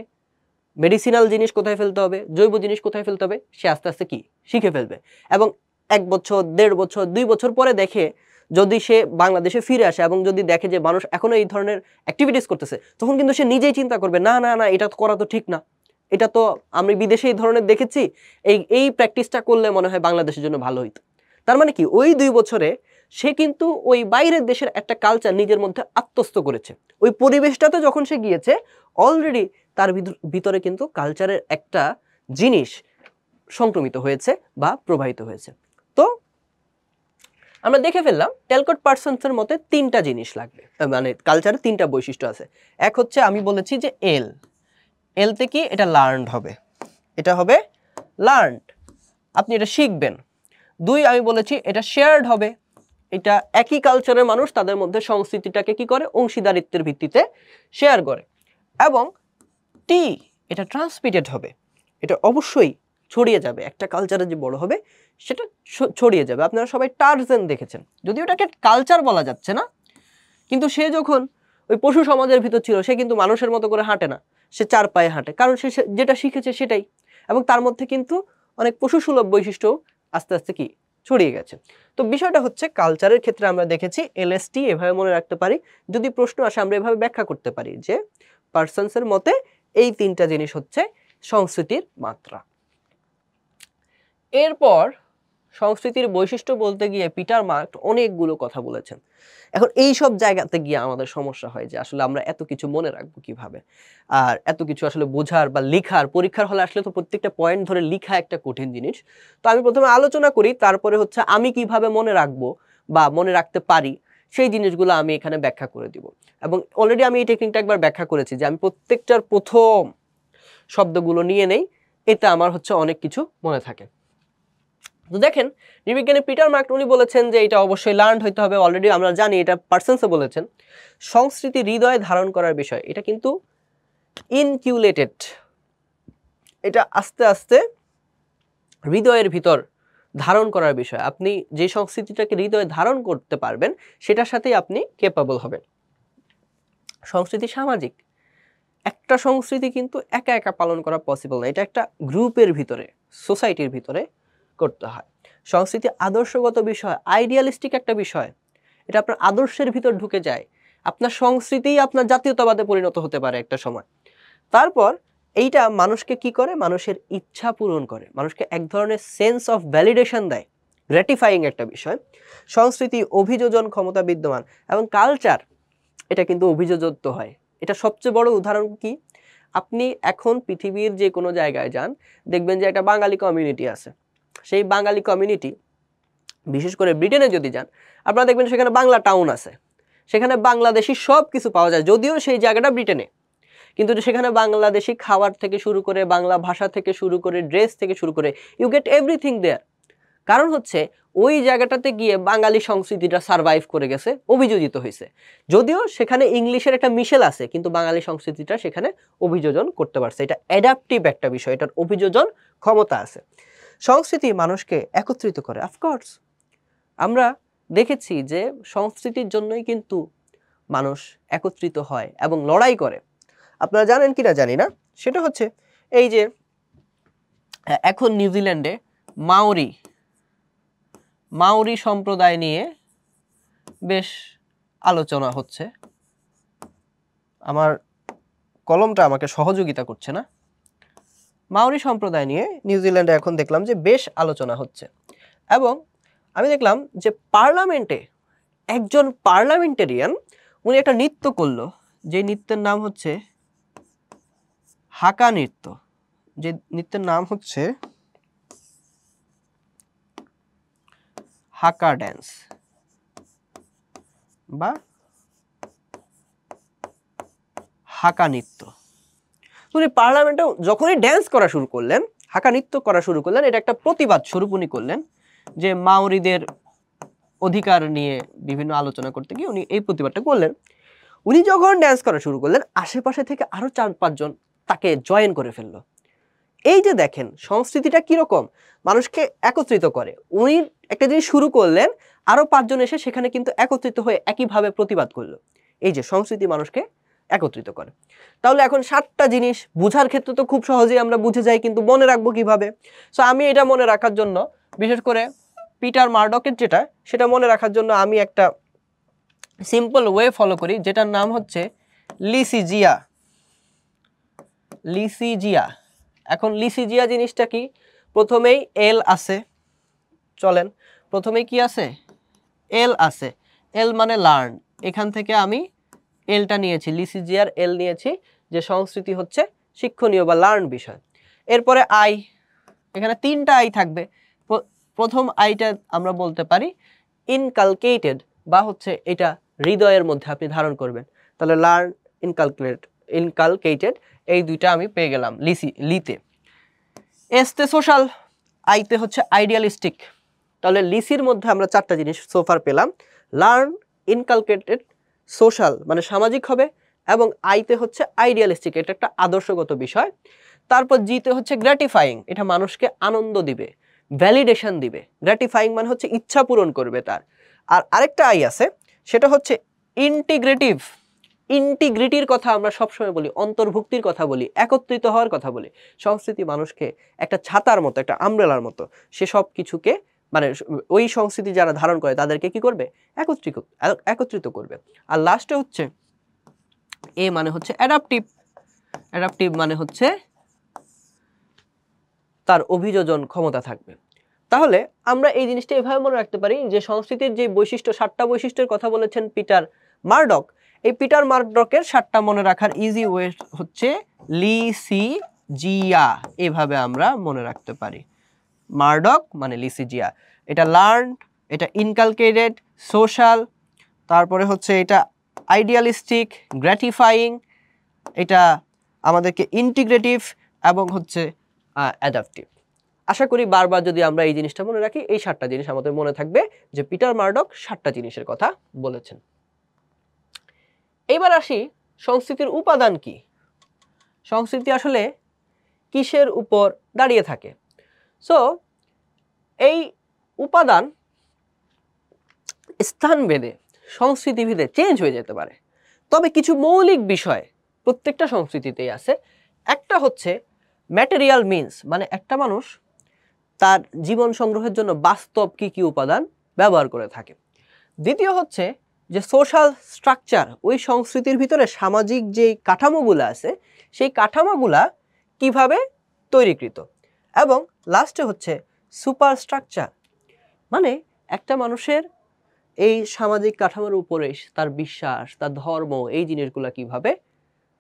মেডিসিনাল জিনিস কোথায় ফেলতে হবে, জৈব জিনিস কোথায় ফেলতে হবে, সে আস্তে আস্তে কি শিখে ফেলবে। এবং 1 বছর 1.5 বছর 2 বছর পরে দেখে, যদি সে বাংলাদেশে ফিরে আসে এবং যদি দেখে যে মানুষ এখনো এই ধরনের অ্যাক্টিভিটিস করতেছে, তখন কিন্তু সে নিজেই চিন্তা করবে, না না না, এটা করা তো ঠিক না, এটা তো আমি বিদেশে এই ধরনের দেখেছি, এই প্র্যাকটিসটা করলে মনে হয় বাংলাদেশের জন্য ভালো হইতো। তার মানে কি ওই 2 বছরে সে কিন্তু ওই বাইরের দেশের একটা কালচার নিজের মধ্যে আত্মস্থ করেছে। ওই পরিবেশটাতে যখন সে গিয়েছে অলরেডি তার ভিতরে কিন্তু কালচারের একটা জিনিস সংক্রমিত হয়েছে বা প্রবাহিত হয়েছে। তো আমরা দেখে ফেললাম টেলকট পার্সনসের মতে তিনটা জিনিস লাগবে, মানে কালচারের তিনটা বৈশিষ্ট্য আছে। এক হচ্ছে আমি বলেছি যে এলতে কি, এটা লার্নড হবে, এটা হবে লার্নড, আপনি এটা শিখবেন। দুই, আমি বলেছি এটা শেয়ার্ড হবে, এটা একই কালচারের মানুষ তাদের মধ্যে সংস্কৃতিটাকে কি করে, অংশীদারিত্বের ভিত্তিতে শেয়ার করে। এবং টি, এটা ট্রান্সমিটেড হবে, এটা অবশ্যই ছড়িয়ে যাবে, একটা কালচারে যে বড় হবে সেটা ছড়িয়ে যাবে। আপনারা সবাই টার্জান দেখেছেন, যদিও এটাকে কালচার বলা যাচ্ছে না, কিন্তু সে যখন ওই পশু সমাজের ভিতর ছিল সে কিন্তু মানুষের মতো করে হাঁটে না, সে চার পায়ে হাঁটে, কারণ সে যেটা শিখেছে সেটাই। এবং তার মধ্যে কিন্তু অনেক পশুসুলভ বৈশিষ্ট্য আস্তে আস্তে কি ছড়িয়ে গেছে। তো বিষয়টা হচ্ছে কালচারের ক্ষেত্রে আমরা দেখেছি এলএসটি এভাবে মনে রাখতে পারি। যদি প্রশ্ন আসে আমরা এভাবে ব্যাখ্যা করতে পারি যে পার্সনসের মতে এই তিনটা জিনিস হচ্ছে সংস্কৃতির মাত্রা। এরপর সংস্কৃতির বৈশিষ্ট্য বলতে গিয়ে পিটার মার্ক অনেকগুলো কথা বলেছেন। এখন এই সব জায়গাতে গিয়ে আমাদের সমস্যা হয় যে আসলে আমরা এত কিছু মনে রাখবো কিভাবে, আর এত কিছু আসলে বোঝার বা লেখার, পরীক্ষার হলে আসলে তো প্রত্যেকটা পয়েন্ট ধরে লেখা একটা কঠিন জিনিস। তো আমি প্রথমে আলোচনা করি, তারপরে হচ্ছে আমি কিভাবে মনে রাখবো বা মনে রাখতে পারি সেই জিনিসগুলো আমি এখানে ব্যাখ্যা করে দিব। এবং অলরেডি আমি এই টেকনিকটা একবার ব্যাখ্যা করেছি যে আমি প্রত্যেকটার প্রথম শব্দগুলো নিয়ে নেই, এতে আমার হচ্ছে অনেক কিছু মনে থাকে। তো দেখেন নৃবিজ্ঞানী পিটার মার্ক উনি বলেছেন যে এটা অবশ্যই লার্নড হইতে হবে, অলরেডি আমরা জানি, এটা পার্সনসে বলেছেন। সংস্কৃতি হৃদয়ে ধারণ করার বিষয়, এটা কিন্তু ইনকিউলেটেড, এটা আস্তে আস্তে হৃদয়ের ভিতর ধারণ করার বিষয়। আপনি যে সংস্কৃতিটাকে হৃদয়ে ধারণ করতে পারবেন সেটার সাথেই আপনি ক্যাপাবল হবেন। সংস্কৃতি সামাজিক, একটা সংস্কৃতি কিন্তু একা একা পালন করা পসিবল না, এটা একটা গ্রুপের ভিতরে, সোসাইটির ভিতরে করতে হয়। সংস্কৃতি আদর্শগত বিষয়, আইডিয়ালিস্টিক একটা বিষয়, এটা আপনার আদর্শের ভিতর ঢুকে যায়, আপনার সংস্কৃতিই আপনার জাতীয়তাবাদে পরিণত হতে পারে একটা সময়। তারপর এইটা মানুষকে কি করে, মানুষের ইচ্ছা পূরণ করে, মানুষকে এক ধরনের সেন্স অফ ভ্যালিডেশন দেয়, গ্র্যাটিফাইং একটা বিষয়। সংস্কৃতি অভিযোজন ক্ষমতা বিদ্যমান, এবং কালচার এটা কিন্তু অভিযোজিত হয়। এটা সবচেয়ে বড় উদাহরণ কি, আপনি এখন পৃথিবীর যে কোনো জায়গায় যান দেখবেন যে একটা বাঙালি কমিউনিটি আছে, সেই বাঙালি কমিউনিটি বিশেষ করে ব্রিটেনে যদি যান আপনারা দেখবেন সেখানে বাংলা টাউন আছে, সেখানে বাংলাদেশি সব কিছু পাওয়া যায়, যদিও সেই জায়গাটা ব্রিটেনে, কিন্তু সেখানে বাংলাদেশি খাবার থেকে শুরু করে, বাংলা ভাষা থেকে শুরু করে, ড্রেস থেকে শুরু করে, ইউ গেট এভরিথিং দেয়ার। কারণ হচ্ছে ওই জায়গাটাতে গিয়ে বাঙালি সংস্কৃতিটা সারভাইভ করে গেছে, অভিযোজিত হয়েছে, যদিও সেখানে ইংলিশের একটা মিশেল আছে, কিন্তু বাঙালি সংস্কৃতিটা সেখানে অভিযোজন করতে পারছে। এটা অ্যাডাপটিভ একটা বিষয়, এটার অভিযোজন ক্ষমতা আছে। সংস্কৃতি মানুষকে একত্রিত করে, অফকোর্স আমরা দেখেছি যে সংস্কৃতির জন্যই কিন্তু মানুষ একত্রিত হয় এবং লড়াই করে। আপনারা জানেন কিনা জানি না, সেটা হচ্ছে এই যে এখন নিউজিল্যান্ডে মাউরি সম্প্রদায় নিয়ে বেশ আলোচনা হচ্ছে। আমার কলমটা আমাকে সহযোগিতা করছে না। মাউরি সম্প্রদায় নিয়ে নিউজিল্যান্ডে এখন দেখলাম যে বেশ আলোচনা হচ্ছে, এবং আমি দেখলাম যে পার্লামেন্টে একজন পার্লামেন্টেরিয়ান উনি একটা নৃত্য করলো, যে নৃত্যের নাম হচ্ছে হাকা নৃত্য, যে নৃত্যের নাম হচ্ছে হাকা ড্যান্স বা হাকা নৃত্য। উনি পার্লামেন্টে যখনই ড্যান্স করা শুরু করলেন, হাকা নৃত্য করা শুরু করলেন, এটা একটা প্রতিবাদ স্বরূপ উনি করলেন, যে মাউরিদের অধিকার নিয়ে বিভিন্ন আলোচনা করতে গিয়ে উনি এই প্রতিবাদটা করলেন। উনি যখন ড্যান্স করা শুরু করলেন আশেপাশে থেকে আরো 4-5 জন তাকে জয়েন করে ফেললো। এই যে দেখেন সংস্কৃতিটা কিরকম মানুষকে একত্রিত করে। উনি একটা জিনিস শুরু করলেন, আরো 5 জন এসে সেখানে কিন্তু একত্রিত হয়ে একইভাবে প্রতিবাদ করলো। এই যে সংস্কৃতি মানুষকে একত্রিত করে। তাহলে এখন 7টা জিনিস বোঝার ক্ষেত্রে তো খুব সহজেই আমরা বুঝে যাই, কিন্তু মনে রাখবো কিভাবে? সো আমি এটা মনে রাখার জন্য, বিশেষ করে পিটার মার্ডকের যেটা, সেটা মনে রাখার জন্য আমি একটা সিম্পল ওয়ে ফলো করি, যেটার নাম হচ্ছে লিসিজিয়া। এখন লিসিজিয়া জিনিসটা কি? প্রথমেই এল আছে, চলেন প্রথমেই কি আছে? এল আছে, এল মানে লার্ন, এখান থেকে আমি এলটা নিয়েছি, লিসিজিয়ার এল নিয়েছি, যে সংস্কৃতি হচ্ছে শিক্ষণীয় বা লার্ন বিষয়। এরপরে আই, এখানে তিনটা আই থাকবে। প্রথম আইটা আমরা বলতে পারি ইনকালকেটেড, বা হচ্ছে এটা হৃদয়ের মধ্যে আপনি ধারণ করবেন, তাহলে লার্ন, ইনকালকেটেড, এই দুইটা আমি পেয়ে গেলাম লিতে। এসতে সোশ্যাল, আইতে হচ্ছে আইডিয়ালিস্টিক, তাহলে লিসির মধ্যে আমরা চারটা জিনিস সোফার পেলাম, লার্ন, ইনকালকেটেড, সোশ্যাল মানে সামাজিক হবে, এবং আইতে হচ্ছে আইডিয়ালিস্টিক, এটা একটা আদর্শগত বিষয়। তারপর জিতে হচ্ছে গ্র্যাটিফাইং, এটা মানুষকে আনন্দ দিবে, ভ্যালিডেশন দিবে। গ্র্যাটিফাইং মানে হচ্ছে ইচ্ছা পূরণ করবে তার। আর আরেকটা আই আছে, সেটা হচ্ছে ইন্টিগ্রেটিভ। ইন্টিগ্রিটির কথা আমরা সবসময় বলি, অন্তর্ভুক্তির কথা বলি, একত্রিত হওয়ার কথা বলি। সংস্কৃতি মানুষকে একটা ছাতার মতো, একটা আমব্রেলার মতো, সে সব কিছুকে মানে ওই সংস্কৃতি যারা ধারণ করে তাদেরকে কি করবে, একত্রিত করবে। আর লাস্টে হচ্ছে এ মানে হচ্ছে অ্যাডাপটিভ। অ্যাডাপটিভ মানে হচ্ছে তার অভিযোজন ক্ষমতা থাকবে। তাহলে আমরা এই জিনিসটা এভাবে মনে রাখতে পারি যে সংস্কৃতির যে বৈশিষ্ট্য, 7টা বৈশিষ্ট্যের কথা বলেছেন পিটার মারডক, এই পিটার মারডকের 7টা মনে রাখার ইজি ওয়ে হচ্ছে লিসিজিয়া, এভাবে আমরা মনে রাখতে পারি। মারডক মানে লিসিজিয়া, এটা লার্ন, এটা ইনকালকেটেড, সোশ্যাল, তারপরে হচ্ছে এটা আইডিয়ালিস্টিক, গ্র্যাটিফাইং, এটা আমাদেরকে ইন্টিগ্রেটিভ, এবং হচ্ছে অ্যাডাপটিভ। আশা করি বারবার যদি আমরা এই জিনিসটা মনে রাখি, এই 7টা জিনিস আমাদের মনে থাকবে যে পিটার মারডক 7টা জিনিসের কথা বলেছেন। এবার আসি সংস্কৃতির উপাদান কি। সংস্কৃতি আসলে কিসের উপর দাঁড়িয়ে থাকে? সো এই উপাদান স্থানভেদে, সংস্কৃতিভেদে চেঞ্জ হয়ে যেতে পারে, তবে কিছু মৌলিক বিষয় প্রত্যেকটা সংস্কৃতিতেই আছে। একটা হচ্ছে ম্যাটেরিয়াল মিনস, মানে একটা মানুষ তার জীবন সংগ্রহের জন্য বাস্তব কি কি উপাদান ব্যবহার করে থাকে। দ্বিতীয় হচ্ছে যে সোশ্যাল স্ট্রাকচার, ওই সংস্কৃতির ভিতরে সামাজিক যে কাঠামোগুলো আছে সেই কাঠামোগুলা কিভাবে তৈরিকৃত। এবং লাস্টে হচ্ছে সুপার স্ট্রাকচার, মানে একটা মানুষের এই সামাজিক কাঠামোর উপরে তার বিশ্বাস, তার ধর্ম, এই জিনিসগুলো কিভাবে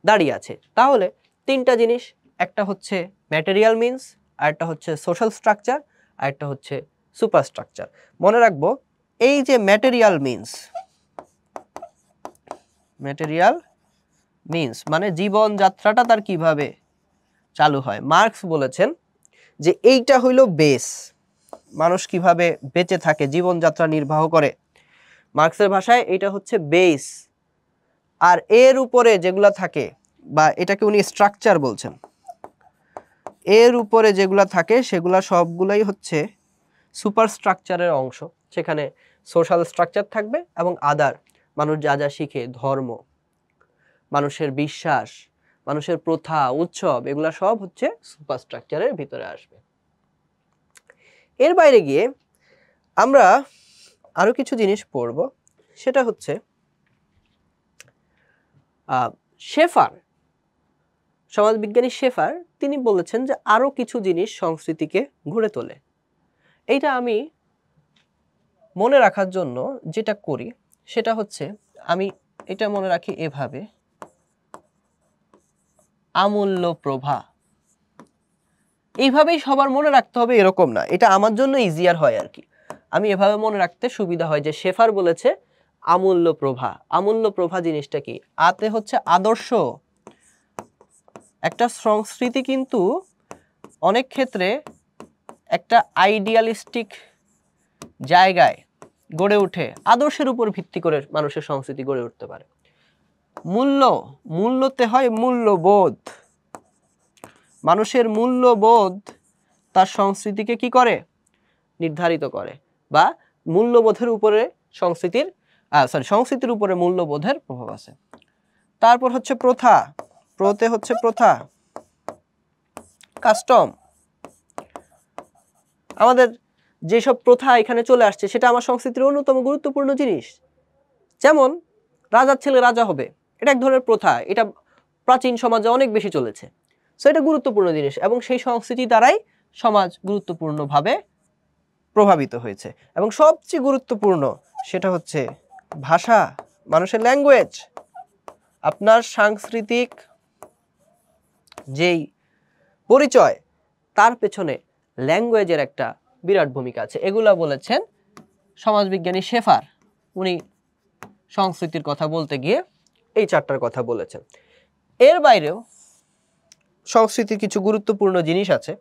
দাঁড়িয়ে আছে। তাহলে তিনটা জিনিস, একটা হচ্ছে ম্যাটেরিয়াল মিনস, আরেকটা হচ্ছে সোশ্যাল স্ট্রাকচার, আরেকটা হচ্ছে সুপার স্ট্রাকচার। মনে রাখবো এই যে ম্যাটেরিয়াল মিনস মানে জীবনযাত্রাটা তার কিভাবে চালু হয়। মার্কস বলেছেন যে এইটা হইল বেস, মানুষ কিভাবে বেঁচে থাকে, জীবনযাত্রা নির্বাহ করে। মার্কসের ভাষায় এটা হচ্ছে বেস, আর এর উপরে যেগুলা থাকে, বা এটাকে উনি স্ট্রাকচার বলছেন, এর উপরে যেগুলা থাকে সেগুলা সবগুলাই হচ্ছে সুপার স্ট্রাকচারের অংশ। সেখানে সোশ্যাল স্ট্রাকচার থাকবে এবং আদার, মানুষ যা যা শিখে, ধর্ম, মানুষের বিশ্বাস, মানুষের প্রথা, উৎসব, এগুলা সব হচ্ছে সুপার স্ট্রাকচারের ভিতরে আসবে। এর বাইরে গিয়ে আমরা আরো কিছু জিনিস পড়ব, সেটা হচ্ছে শেফার, সমাজবিজ্ঞানী শেফার, তিনি বলেছেন যে আরো কিছু জিনিস সংস্কৃতিকে ঘুরে তোলে। এইটা আমি মনে রাখার জন্য যেটা করি সেটা হচ্ছে আমি এটা মনে রাখি এভাবে, আমূল্য প্রভা। এইভাবেই সবার মনে রাখতে হবে এরকম না, এটা আমার জন্য ইজিয়ার হয় আর কি, আমি এভাবে মনে রাখতে সুবিধা হয় যে শেফার বলেছে আমূল্য প্রভা। আমূল্য প্রভা জিনিসটা কি? আতে হচ্ছে আদর্শ। একটা সংস্কৃতি কিন্তু অনেক ক্ষেত্রে একটা আইডিয়ালিস্টিক জায়গায় গড়ে ওঠে, আদর্শের উপর ভিত্তি করে মানুষের সংস্কৃতি গড়ে উঠতে পারে। মূল্যতে হয় মূল্যবোধ, মানুষের মূল্যবোধ তার সংস্কৃতিকে কি করে, নির্ধারিত করে, বা মূল্যবোধের উপরে সংস্কৃতির উপরে মূল্যবোধের প্রভাব আছে। তারপর হচ্ছে প্রথা, প্রতে হচ্ছে প্রথা, কাস্টম। আমাদের যেসব প্রথা এখানে চলে আসছে সেটা আমার সংস্কৃতির অন্যতম গুরুত্বপূর্ণ জিনিস। যেমন রাজার ছেলে রাজা হবে, এটা এক ধরনের প্রথা, এটা প্রাচীন সমাজে অনেক বেশি চলেছে। সো এটা গুরুত্বপূর্ণ জিনিস এবং সেই সংস্কৃতি দ্বারাই সমাজ গুরুত্বপূর্ণভাবে প্রভাবিত হয়েছে এবং সবচেয়ে গুরুত্বপূর্ণ সেটা হচ্ছে ভাষা, মানুষের ল্যাঙ্গুয়েজ। আপনার সাংস্কৃতিক যেই পরিচয় তার পেছনে ল্যাঙ্গুয়েজের একটা বিরাট ভূমিকা আছে। এগুলা বলেছেন সমাজবিজ্ঞানী শেফার। উনি সংস্কৃতির কথা বলতে গিয়ে এই চারটার কথা বলেছেন। এর বাইরেও সংস্কৃতির কিছু গুরুত্বপূর্ণ জিনিস আছে,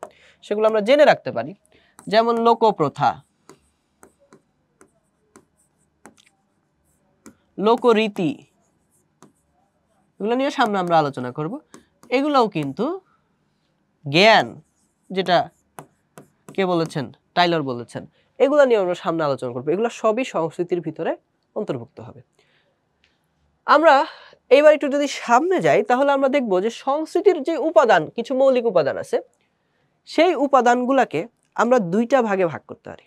সেগুলো আমরা জেনে রাখতে পারি। যেমন লোকপ্রথা, লোকরীতি, এগুলো নিয়ে সামনে আমরা আলোচনা করব। এগুলোও কিন্তু জ্ঞান, যেটা কে বলেছেন, টাইলর বলেছেন, এগুলো নিয়ে আমরা সামনে আলোচনা করব। এগুলো সবই সংস্কৃতির ভিতরে অন্তর্ভুক্ত হবে। আমরা এইবার একটু যদি সামনে যাই তাহলে আমরা দেখব যে সংস্কৃতির যে উপাদান, কিছু মৌলিক উপাদান আছে, সেই উপাদানগুলোকে আমরা দুইটা ভাগে ভাগ করতে পারি।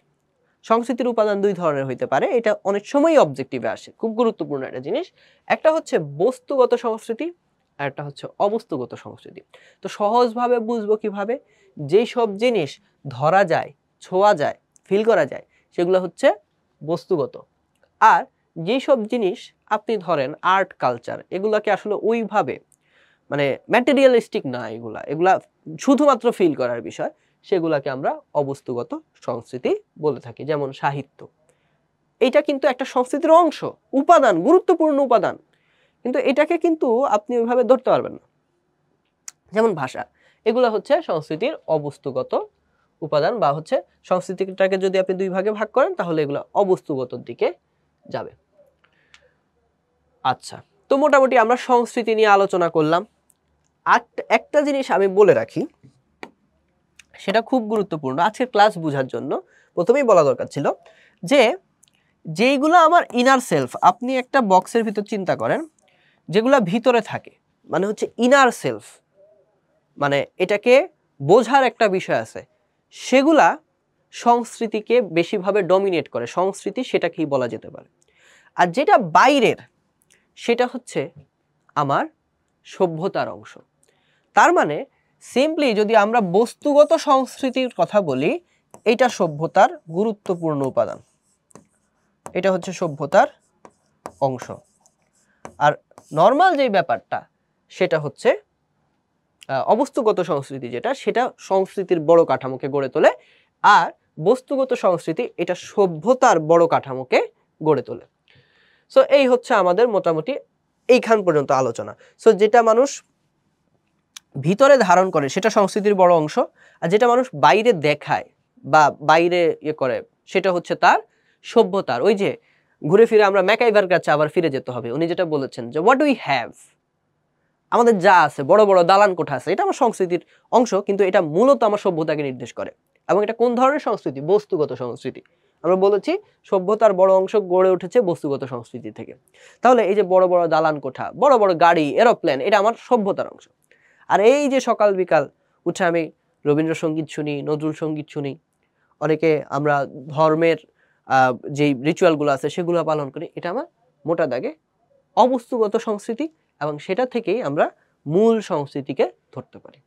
সংস্কৃতির উপাদান দুই ধরনের হইতে পারে, এটা অনেক সময়ই অবজেক্টিভে আসে, খুব গুরুত্বপূর্ণ একটা জিনিস। একটা হচ্ছে বস্তুগত সংস্কৃতি আর একটা হচ্ছে অবস্তুগত সংস্কৃতি। তো সহজভাবে বুঝবো কিভাবে, যেই সব জিনিস ধরা যায়, ছোঁয়া যায়, ফিল করা যায়, সেগুলো হচ্ছে বস্তুগত। আর যেই সব জিনিস আপনি ধরেন আর্ট কালচার, এগুলাকে আসলে ওইভাবে মানে ম্যাটেরিয়ালিস্টিক না, এগুলা শুধুমাত্র ফিল করার বিষয়, সেগুলাকে আমরা অবস্তুগত সংস্কৃতি বলে থাকি। যেমন সাহিত্য, এটা কিন্তু একটা সংস্কৃতির অংশ, উপাদান, গুরুত্বপূর্ণ উপাদান, কিন্তু এটাকে কিন্তু আপনি ওইভাবে ধরতে পারবেন না। যেমন ভাষা, এগুলা হচ্ছে সংস্কৃতির অবস্তুগত উপাদান, বা হচ্ছে সংস্কৃতিটাকে যদি আপনি দুই ভাগে ভাগ করেন তাহলে এগুলো অবস্তুগতর দিকে যাবে। আচ্ছা, তো মোটামুটি আমরা সংস্কৃতি নিয়ে আলোচনা করলাম। আর একটা জিনিস আমি বলে রাখি, সেটা খুব গুরুত্বপূর্ণ আজকের ক্লাস বোঝার জন্য, প্রথমেই বলা দরকার ছিল যে যেইগুলো আমার ইনার সেলফ, আপনি একটা বক্সের ভিতর চিন্তা করেন, যেগুলা ভিতরে থাকে, মানে হচ্ছে ইনার সেলফ, মানে এটাকে বোঝার একটা বিষয় আছে, সেগুলা সংস্কৃতিকে বেশিভাবে ডমিনেট করে। সংস্কৃতি সেটাকেই বলা যেতে পারে। আর যেটা বাইরের, সেটা হচ্ছে আমার সভ্যতার অংশ। তার মানে সিম্পলি যদি আমরা বস্তুগত সংস্কৃতির কথা বলি, এটা সভ্যতার গুরুত্বপূর্ণ উপাদান, এটা হচ্ছে সভ্যতার অংশ। আর নর্মাল যে ব্যাপারটা, সেটা হচ্ছে অবস্তুগত সংস্কৃতি, যেটা সেটা সংস্কৃতির বড় কাঠামোকে গড়ে তোলে। আর বস্তুগত সংস্কৃতি এটা সভ্যতার বড় কাঠামোকে গড়ে তোলে। সো এই হচ্ছে আমাদের মোটামুটি এইখান পর্যন্ত আলোচনা। সো যেটা মানুষ ভিতরে ধারণ করে সেটা সংস্কৃতির বড় অংশ, আর যেটা মানুষ বাইরে দেখায় বা বাইরে ইয়ে করে সেটা হচ্ছে তার সভ্যতার। ওই যে ঘুরে ফিরে আমরা ম্যাকাইভার কাছে আবার ফিরে যেতে হবে। উনি যেটা বলেছেন যে হোয়াট উই হ্যাভ, আমাদের যা আছে, বড় বড় দালান কোঠা আছে, এটা আমার সংস্কৃতির অংশ, কিন্তু এটা মূলত আমার সভ্যতাকে নির্দেশ করে। এবং এটা কোন ধরনের সংস্কৃতি? বস্তুগত সংস্কৃতি। আমরা বলেছি সভ্যতার বড় অংশ গড়ে উঠেছে বস্তুগত সংস্কৃতি থেকে। তাহলে এই যে বড় বড় দালান কোঠা, বড় বড় গাড়ি, এরোপ্লেন, এটা আমার সভ্যতার অংশ। আর এই যে সকাল বিকাল উঠে আমি রবীন্দ্রসঙ্গীত শুনি, নজরুল সঙ্গীত শুনি, অনেকে আমরা ধর্মের যেই রিচুয়ালগুলো আছে সেগুলো পালন করি, এটা আমার মোটা দাগে অবস্তুগত সংস্কৃতি, এবং সেটা থেকেই আমরা মূল সংস্কৃতিকে ধরতে পারি।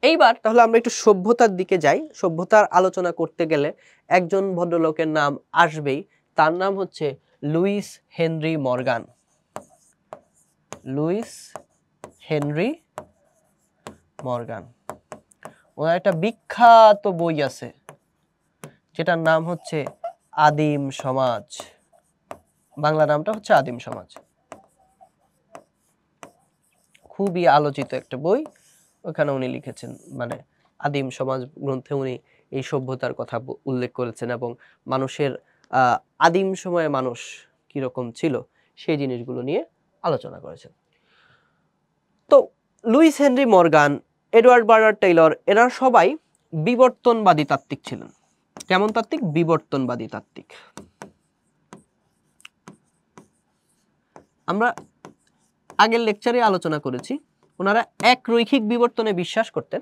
এইবার তাহলে আমরা একটু সভ্যতার দিকে যাই। সভ্যতার আলোচনা করতে গেলে একজন ভদ্রলোকের নাম আসবেই, তার নাম হচ্ছে Lewis Henry Morgan. Lewis Henry Morgan, ওনার একটা বিখ্যাত বই আছে যেটার নাম হচ্ছে আদিম সমাজ। বাংলা নামটা হচ্ছে আদিম সমাজ। খুবই আলোচিত একটা বই। ওখানে উনি লিখেছেন, মানে আদিম সমাজ গ্রন্থে উনি এই সভ্যতার কথা উল্লেখ করেছেন এবং মানুষের আদিম সময়ে মানুষ কিরকম ছিল সেই জিনিসগুলো নিয়ে আলোচনা করেছেন। তো Lewis Henry Morgan, Edward Bernard Tylor, এরা সবাই বিবর্তনবাদী তাত্ত্বিক ছিলেন। কেমন তাত্ত্বিক? বিবর্তনবাদী তাত্ত্বিক। আমরা আগের লেকচারে আলোচনা করেছি, ওনারা এক রৈখিক বিবর্তনে বিশ্বাস করতেন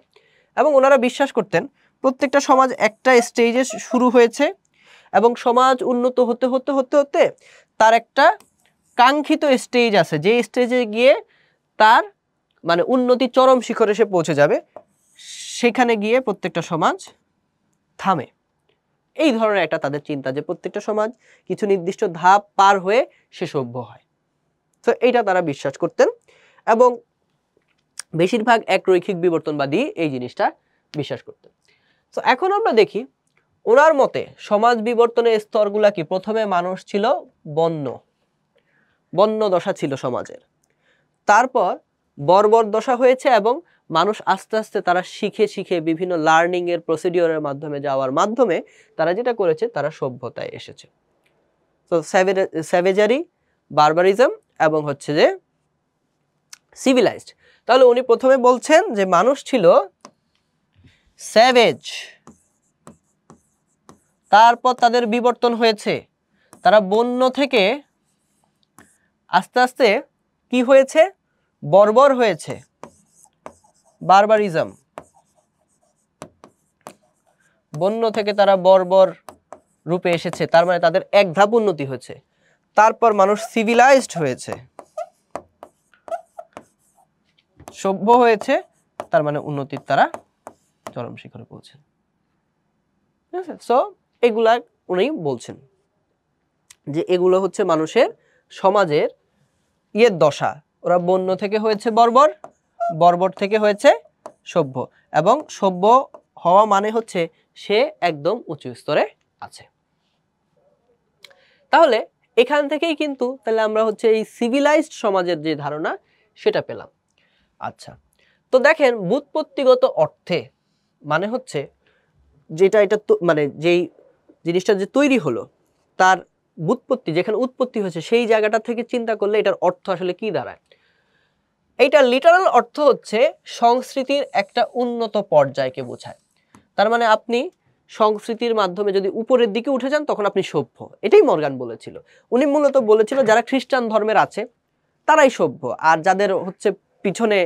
এবং ওনারা বিশ্বাস করতেন প্রত্যেকটা সমাজ একটা স্টেজে শুরু হয়েছে এবং সমাজ উন্নত হতে হতে হতে হতে তার একটা কাঙ্ক্ষিত স্টেজ আছে, যে স্টেজে গিয়ে তার মানে উন্নতি চরম শিখরে সে পৌঁছে যাবে, সেখানে গিয়ে প্রত্যেকটা সমাজ থামে। এই ধরনের একটা তাদের চিন্তা যে প্রত্যেকটা সমাজ কিছু নির্দিষ্ট ধাপ পার হয়ে সে সভ্য হয়। তো এইটা তারা বিশ্বাস করতেন এবং বেশিরভাগ একরৈখিক বিবর্তনবাদী এই জিনিসটা বিশ্বাস করতেন। তো এখন আমরা দেখি ওনার মতে সমাজ বিবর্তনের স্তরগুলা কি, প্রথমে মানুষ ছিল বন্য দশা ছিল সমাজের, তারপর বর্বর দশা হয়েছে এবং মানুষ আস্তে আস্তে তারা শিখে বিভিন্ন লার্নিং এর প্রসিডিওরের মাধ্যমে যাওয়ার মাধ্যমে তারা যেটা করেছে তারা সভ্যতায় এসেছে। তো স্যাভেজারি, বারবারিজম এবং হচ্ছে যে সিভিলাইজড। তাহলে উনি প্রথমে বলছেন যে মানুষ ছিল স্যাভেজ, তারপর তাদের বিবর্তন হয়েছে, তারা বন্য থেকে আস্তে আস্তে কি হয়েছে, বর্বর হয়েছে, বারবারিজম। বন্য থেকে তারা বর্বর রূপে এসেছে, তার মানে তাদের এক ধাপ উন্নতি হয়েছে। তারপর মানুষ সিভিলাইজড হয়েছে, সভ্য হয়েছে, তার মানে উন্নতির তারা চরম শিখরে পৌঁছে। ঠিক আছে? সো এগুলা উনি বলছেন যে এগুলো হচ্ছে মানুষের সমাজের ইয়ের দশা। ওরা বন্য থেকে হয়েছে বর্বর, বর্বর থেকে হয়েছে সভ্য, এবং সভ্য হওয়া মানে হচ্ছে সে একদম উঁচু স্তরে আছে। তাহলে এখান থেকেই কিন্তু তাহলে আমরা হচ্ছে এই সিভিলাইজড সমাজের যে ধারণা সেটা পেলাম। আচ্ছা, তো দেখেন ব্যুৎপত্তিগত অর্থে মানে হচ্ছে যেটা এটা মানে যেই জিনিসটা যে তৈরি হলো তার ব্যুৎপত্তি, যেখানে উৎপত্তি হয়েছে সেই জায়গাটা থেকে চিন্তা করলে এটার অর্থ আসলে কি দাঁড়ায়। এইটা লিটারাল অর্থ হচ্ছে সংস্কৃতির একটা উন্নত পর্যায়কে বোঝায়। তার মানে আপনি সংস্কৃতির মাধ্যমে যদি উপরের দিকে উঠে যান তখন আপনি সভ্য, এটাই মর্গান বলেছিল। উনি মূলত বলেছিল যারা খ্রিস্টান ধর্মের আছে তারাই সভ্য, আর যাদের হচ্ছে পিছনে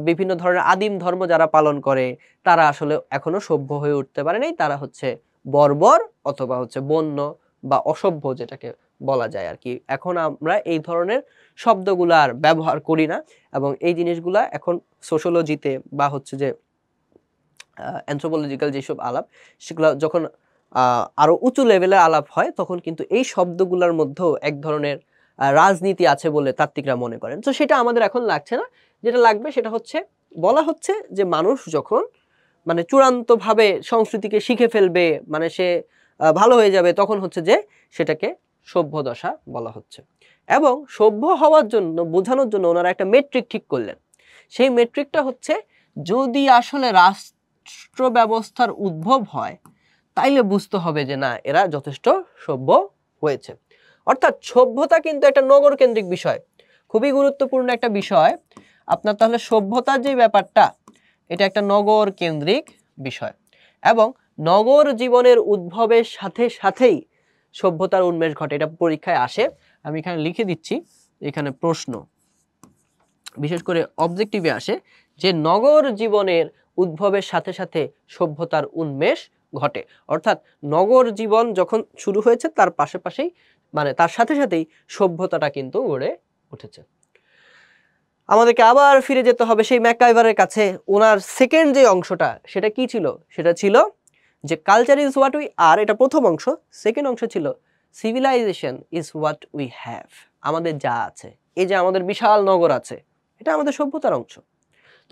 বিভিন্ন ধরনের আদিম ধর্ম যারা পালন করে তারা আসলে এখনো সভ্য হয়ে উঠতে পারে নাই, তারা হচ্ছে বর্বর অথবা হচ্ছে বন্য বা অসভ্য যেটাকে বলা যায় আর কি। এখন আমরা এই ধরনের শব্দগুলো আর ব্যবহার করি না, এবং এই জিনিসগুলা এখন সোশিওলজিতে বা হচ্ছে যে অ্যানথ্রোপোলজিক্যাল যেসব আলাপ সেগুলো যখন আরো উঁচু লেভেলের আলাপ হয় তখন কিন্তু এই শব্দগুলোর মধ্যেও এক ধরনের রাজনীতি আছে বলে তাত্ত্বিকরা মনে করেন। তো সেটা আমাদের এখন লাগছে না, যেটা লাগবে সেটা হচ্ছে বলা হচ্ছে যে মানুষ যখন মানে চূড়ান্তভাবে সংস্কৃতিকে শিখে ফেলবে, মানে সে ভালো হয়ে যাবে, তখন হচ্ছে যে সেটাকে সভ্য দশা বলা হচ্ছে। এবং সভ্য হওয়ার জন্য বোঝানোর জন্য ওনারা একটা মেট্রিক ঠিক করলেন। সেই মেট্রিকটা হচ্ছে যদি আসলে রাষ্ট্র ব্যবস্থার উদ্ভব হয় তাইলে বুঝতে হবে যে না এরা যথেষ্ট সভ্য হয়েছে। অর্থাৎ সভ্যতা কিন্তু একটা নগর কেন্দ্রিক বিষয়, খুবই গুরুত্বপূর্ণ একটা বিষয় আপনার। তাহলে সভ্যতার যে ব্যাপারটা এটা একটা নগর কেন্দ্রিক বিষয়, এবং নগর জীবনের উদ্ভবের সাথে সাথেই সভ্যতার উন্মেষ ঘটে। এটা পরীক্ষায় আসে, আমি এখানে লিখে দিচ্ছি। এখানে প্রশ্ন বিশেষ করে অবজেক্টিভে আসে যে নগর জীবনের উদ্ভবের সাথে সাথে সভ্যতার উন্মেষ ঘটে। অর্থাৎ নগর জীবন যখন শুরু হয়েছে তার পাশাপাশি মানে তার সাথে সাথেই সভ্যতাটা কিন্তু গড়ে উঠেছে। আমাদেরকে আবার ফিরে যেতে হবে সেই ম্যাকআইভারের কাছে। ওনার সেকেন্ড যে অংশটা সেটা কি ছিল, সেটা ছিল যে culture is what we are, এটা প্রথম অংশ। সেকেন্ড অংশ ছিল civilisation is what we have, আমাদের যা আছে, এই যে আমাদের বিশাল নগর আছে এটা আমাদের সভ্যতার অংশ।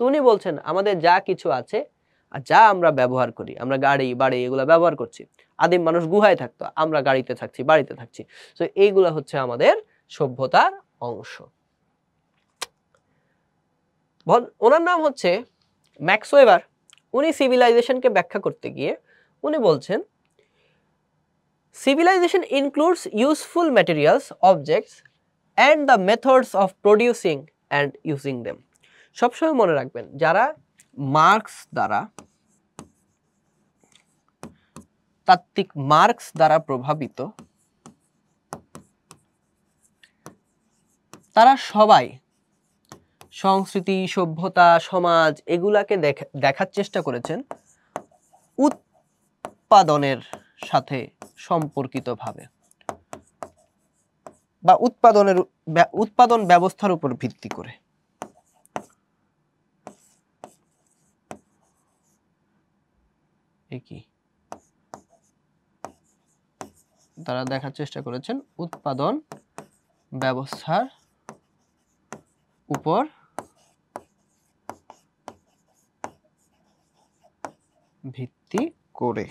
তো উনি বলছেন আমাদের যা কিছু আছে আর যা আমরা ব্যবহার করি, আমরা গাড়ি বাড়ি এগুলো ব্যবহার করছি, আদিম মানুষ গুহায় থাকতো, আমরা গাড়িতে থাকছি, বাড়িতে থাকছি, তো এইগুলা হচ্ছে আমাদের সভ্যতার অংশ। ওনার নাম হচ্ছে ম্যাক্স ওয়েবার। উনি সিভিলাইজেশনকে ব্যাখ্যা করতে গিয়ে উনি বলছেন civilization includes useful materials, objects and the methods of producing and using them. সবসময় মনে রাখবেন যারা মার্কস দ্বারা তাত্ত্বিক মার্কস দ্বারা প্রভাবিত তারা সবাই সংস্কৃতি, সভ্যতা, সমাজ এগুলাকে দেখার চেষ্টা করেছেন উৎপাদনের সাথে সম্পর্কিতভাবে বা উৎপাদন ব্যবস্থার উপর ভিত্তি করে। কি তারা দেখার চেষ্টা করেছেন উৎপাদন ব্যবস্থার উপর ভিত্তি করে।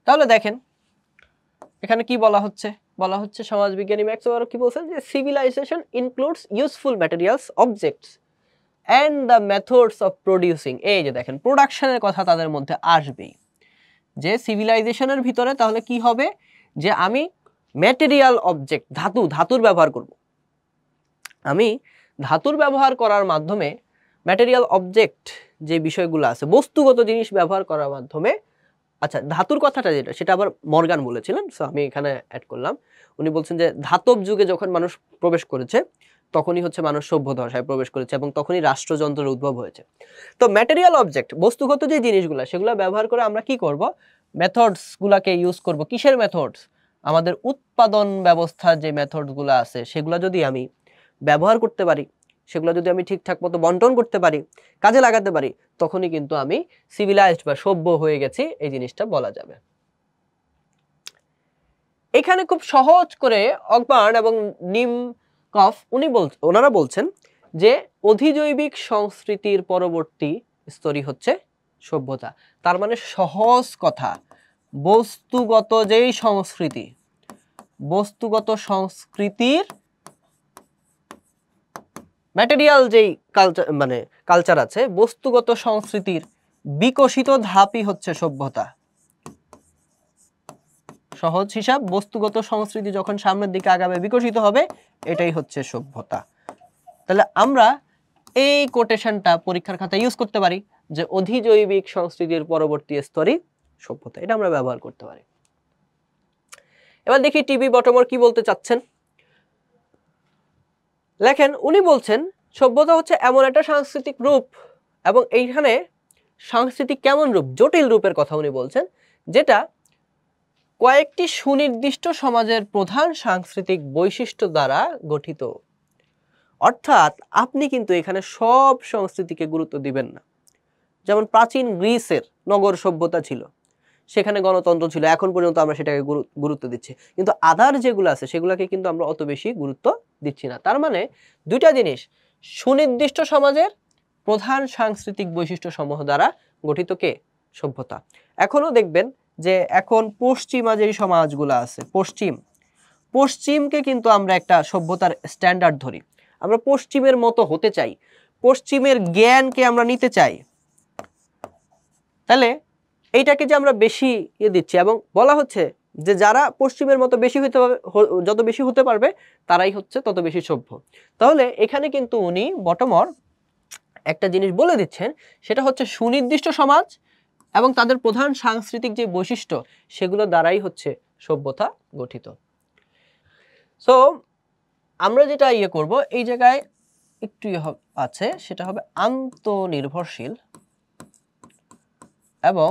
তাহলে দেখেন এখানে কি বলা হচ্ছে, সমাজবিজ্ঞানী ম্যাক্স ওয়েবার কি বলছেন যে civilisation includes useful materials, objects and the methods of producing. এই যে দেখেন প্রোডাকশনের কথা তাদের মধ্যে আসবেই, যে সিভিলাইজেশনের ভিতরে তাহলে কি হবে, যে আমি ম্যাটেরিয়াল অবজেক্ট, ধাতুর ব্যবহার করব। আমি ধাতুর ব্যবহার করার মাধ্যমে ম্যাটেরিয়াল অবজেক্ট যে বিষয়গুলো আছে, বস্তুগত জিনিস ব্যবহার করার মাধ্যমে, আচ্ছা ধাতুর কথাটা যেটা সেটা আবার মর্গান বলেছিলেন, সো আমি এখানে অ্যাড করলাম। উনি বলছেন যে ধাতব যুগে যখন মানুষ প্রবেশ করেছে তখনই হচ্ছে মানুষ সভ্য দশায় প্রবেশ করেছে এবং তখনই রাষ্ট্রযন্ত্রের উদ্ভব হয়েছে। তো ম্যাটেরিয়াল অবজেক্ট, বস্তুগত যে জিনিসগুলো সেগুলো ব্যবহার করে আমরা কি করব, মেথডস গুলাকে ইউজ করব। কিসের মেথডস? আমাদের উৎপাদন ব্যবস্থার যে মেথডসগুলো আছে সেগুলো যদি আমি ব্যবহার করতে পারি, সেগুলো যদি আমি ঠিকঠাক মতো বন্টন করতে পারি, কাজে লাগাতে পারি, তখনই কিন্তু আমি সিভিলাইজড বা সভ্য হয়ে গেছি এই জিনিসটা বলা যাবে। এখানে খুব সহজ করে অগবার্ন এবং নিমকফ ওনারা বলছেন যে অধিজৈবিক সংস্কৃতির পরবর্তী স্তরই হচ্ছে সভ্যতা। তার মানে সহজ কথা, বস্তুগত যেই সংস্কৃতি, বস্তুগত সংস্কৃতির ম্যাটেরিয়াল যেই কালচার আছে, বস্তুগত সংস্কৃতির বিকশিত ধাপই হচ্ছে সভ্যতা। সহজ হিসাব, বস্তুগত সংস্কৃতি যখন সামনের দিকে আগাবে, বিকশিত হবে, এটাই হচ্ছে সভ্যতা। তাহলে আমরা এই কোটেশনটা পরীক্ষার খাতায় ইউজ করতে পারি যে অধিজৈবিক সংস্কৃতির পরবর্তী স্তরই সভ্যতা, এটা আমরা ব্যবহার করতে পারি। এবার দেখি টিবি বটমর কি বলতে চাচ্ছেন। লেখেন, উনি বলছেন সভ্যতা হচ্ছে এমন একটা সাংস্কৃতিক রূপ, এবং এইখানে সাংস্কৃতিক কেমন রূপ, জটিল রূপের কথা উনি বলছেন, যেটা কয়েকটি সুনির্দিষ্ট সমাজের প্রধান সাংস্কৃতিক বৈশিষ্ট্য দ্বারা গঠিত। অর্থাৎ আপনি কিন্তু এখানে সব সংস্কৃতিকে গুরুত্ব দিবেন না। যেমন প্রাচীন গ্রিসের নগর সভ্যতা ছিল, সেখানে গণতন্ত্র ছিল, এখন পর্যন্ত আমরা সেটাকে গুরুত্ব দিচ্ছি, কিন্তু আদার যেগুলো আছে সেগুলোকে কিন্তু আমরা অত বেশি গুরুত্ব দিচ্ছি না। তার মানে দুইটা জিনিস, সুনির্দিষ্ট সমাজের প্রধান সাংস্কৃতিক বৈশিষ্ট্য সমূহ দ্বারা গঠিত কে? সভ্যতা। এখনো দেখবেন যে এখন পশ্চিমা যেই সমাজগুলো আছে, পশ্চিমকে কিন্তু আমরা একটা সভ্যতার স্ট্যান্ডার্ড ধরি, আমরা পশ্চিমের মতো হতে চাই, পশ্চিমের জ্ঞানকে আমরা নিতে চাই। তাহলে এইটাকে যে আমরা বেশি দিচ্ছি, এবং বলা হচ্ছে যে যারা পশ্চিমের মতো বেশি হতে পারবে, যত বেশি হতে পারবে তারাই হচ্ছে তত বেশি সভ্য। তাহলে এখানে কিন্তু উনি বটমর একটা জিনিস বলে দিচ্ছেন, সেটা হচ্ছে সুনির্দিষ্ট সমাজ এবং তাদের প্রধান সাংস্কৃতিক যে বৈশিষ্ট্য সেগুলো দ্বারাই হচ্ছে সভ্যতা গঠিত। সো আমরা যেটা করব, এই জায়গায় একটু আছে, সেটা হবে আন্তঃনির্ভরশীল এবং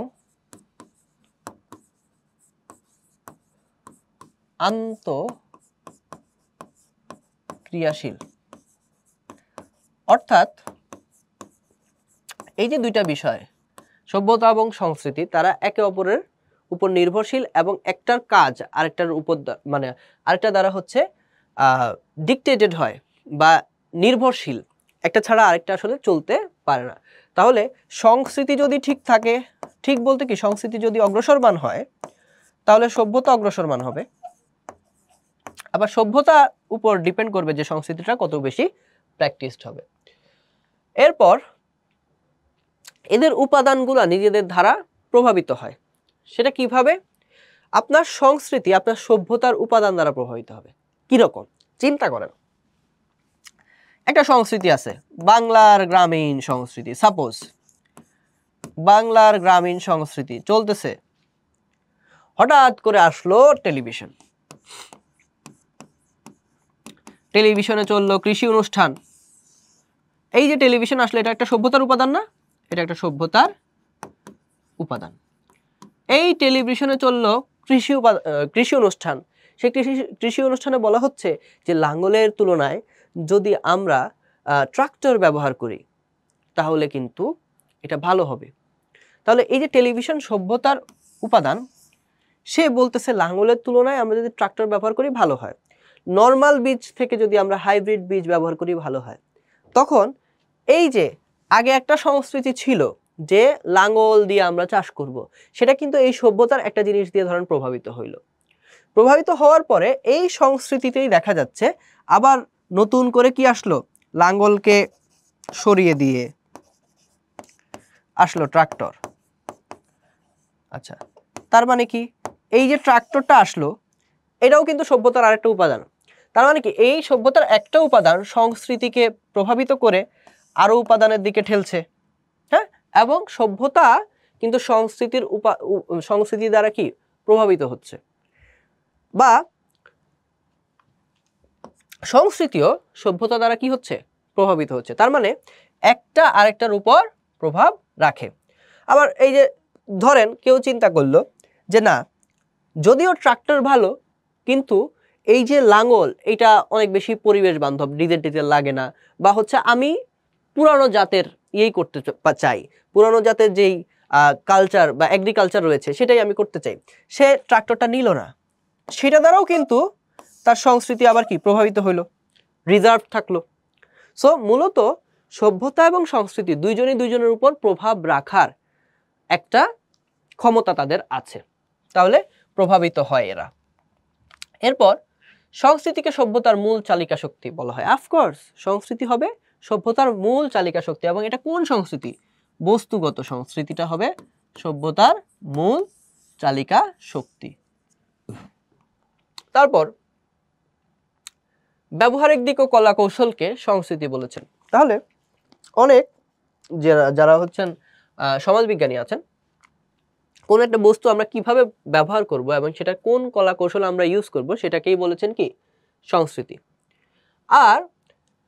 আন্তঃক্রিয়াশীল। অর্থাৎ এই যে দুইটা বিষয়, সভ্যতা এবং সংস্কৃতি, তারা একে অপরের উপর নির্ভরশীল এবং একটার কাজ আরেকটার উপর আরেকটা দ্বারা হচ্ছে ডিকটেটেড হয় বা নির্ভরশীল, একটা ছাড়া আরেকটা আসলে চলতে পারে না। তাহলে সংস্কৃতি যদি ঠিক থাকে, ঠিক বলতে কি, সংস্কৃতি যদি অগ্রসরমান হয় তাহলে সভ্যতা অগ্রসরমান হবে, আবার সভ্যতা উপর ডিপেন্ড করবে যে সংস্কৃতিটা কত বেশি প্র্যাকটিসড হবে। এরপর এদের উপাদানগুলো নিজেদের দ্বারা প্রভাবিত হয়। সেটা কিভাবে? আপনার সংস্কৃতি আপনার সভ্যতার উপাদান দ্বারা প্রভাবিত হবে। কিরকম? চিন্তা করেন, একটা সংস্কৃতি আছে, বাংলার গ্রামীণ সংস্কৃতি, সাপোজ বাংলার গ্রামীণ সংস্কৃতি চলতেছে, হঠাৎ করে আসলো টেলিভিশন, টেলিভিশনে চললো কৃষি অনুষ্ঠান। এই যে টেলিভিশন আসলে, এটা একটা সভ্যতার উপাদান না? এটা একটা সভ্যতার উপাদান। এই টেলিভিশনে চললো কৃষি অনুষ্ঠান, সেই কৃষি অনুষ্ঠানে বলা হচ্ছে যে লাঙ্গলের তুলনায় যদি আমরা ট্রাক্টর ব্যবহার করি তাহলে কিন্তু এটা ভালো হবে। তাহলে এই যে টেলিভিশন সভ্যতার উপাদান, সে বলতেছে লাঙ্গলের তুলনায় আমরা যদি ট্রাক্টর ব্যবহার করি ভালো হয়, নর্মাল বীজ থেকে যদি আমরা হাইব্রিড বীজ ব্যবহার করি ভালো হয়। তখন এই যে আগে একটা সংস্কৃতি ছিল যে লাঙ্গল দিয়ে আমরা চাষ করব, সেটা কিন্তু এই সভ্যতার একটা জিনিস দিয়ে ধরেন প্রভাবিত হইল। প্রভাবিত হওয়ার পরে এই সংস্কৃতিতেই দেখা যাচ্ছে আবার নতুন করে কি আসলো, লাঙ্গলকে সরিয়ে দিয়ে আসলো ট্রাক্টর। আচ্ছা, তার মানে কি এই যে ট্রাক্টরটা আসলো এটাও কিন্তু সভ্যতার আরেকটা উপাদান। তার মানে কি এই সভ্যতার একটা উপাদান সংস্কৃতিকে প্রভাবিত করে আরো উপাদানের দিকে ঠেলছে, হ্যাঁ, এবং সভ্যতা কিন্তু সংস্কৃতি দ্বারা কি প্রভাবিত হচ্ছে, বা সংস্কৃতিও সভ্যতা দ্বারা কি হচ্ছে, প্রভাবিত হচ্ছে। তার মানে একটা আরেকটার উপর প্রভাব রাখে। আবার এই যে ধরেন কেউ চিন্তা করলো যে না, যদিও ট্রাক্টর ভালো কিন্তু এই যে লাঙ্গল এটা অনেক বেশি পরিবেশ বান্ধব, ডিজেল টিজেল লাগে না, বা হচ্ছে আমি পুরানো জাতের ইয়েই করতে চাই, পুরানো জাতের যেই কালচার বা এগ্রিকালচার রয়েছে সেটাই আমি করতে চাই, সে ট্রাক্টরটা নিল না। সেটা দ্বারাও কিন্তু তার সংস্কৃতি আবার কি প্রভাবিত হইল, রিজার্ভ থাকলো। সো মূলত সভ্যতা এবং সংস্কৃতি দুইজনই দুইজনের উপর প্রভাব রাখার একটা ক্ষমতা তাদের আছে, তাহলে প্রভাবিত হয় এরা। এরপর সংস্কৃতিকে সভ্যতার মূল চালিকা শক্তি বলা হয়। অফকোর্স সংস্কৃতি হবে সভ্যতার মূল চালিকা শক্তি, এবং এটা কোন সংস্কৃতি, বস্তুগত সংস্কৃতিটা হবে সভ্যতার মূল চালিকা শক্তি। তারপর ব্যবহারিক দিক ও কলা কৌশলকে সংস্কৃতি বলেছেন। তাহলে অনেক যারা হচ্ছেন সমাজবিজ্ঞানী আছেন, কোন একটা বস্তু আমরা কিভাবে ব্যবহার করব এবং সেটা কোন কলা কৌশল আমরা ইউজ করব সেটাকেই বলেছেন কি সংস্কৃতি। আর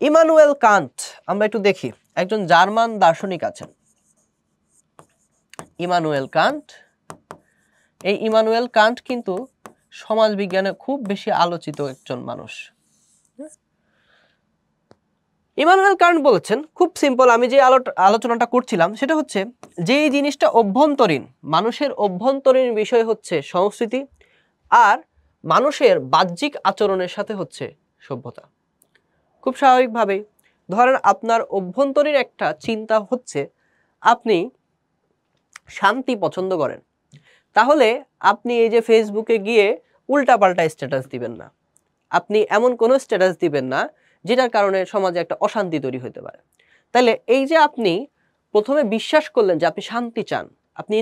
ইমানুয়েল কান্ট, আমরা একটু দেখি, একজন জার্মান দার্শনিক আছেন ইমানুয়েল কান্ট। এই ইমানুয়েল কান্ট কিন্তু সমাজ বিজ্ঞানে খুব বেশি আলোচিত একজন মানুষ। ইমানুয়েল কান্ট বলেছেন, খুব সিম্পল, আমি যে আলোচনাটা করছিলাম সেটা হচ্ছে যে এই জিনিসটা অভ্যন্তরীণ, মানুষের অভ্যন্তরীণ বিষয় হচ্ছে সংস্কৃতি, আর মানুষের বাহ্যিক আচরণের সাথে হচ্ছে সভ্যতা। খুব স্বাভাবিকভাবেই ধরেন আপনার অভ্যন্তরীণ একটা চিন্তা হচ্ছে আপনি শান্তি পছন্দ করেন, তাহলে আপনি এই যে ফেসবুকে গিয়ে উল্টাপাল্টা স্ট্যাটাস দিবেন না, আপনি এমন কোনো স্ট্যাটাস দিবেন না যেটার কারণে সমাজে একটা অশান্তি তৈরি হতে পারে। তাহলে এই যে আপনি প্রথমে বিশ্বাস করলেন যে আপনি শান্তি চান, আপনি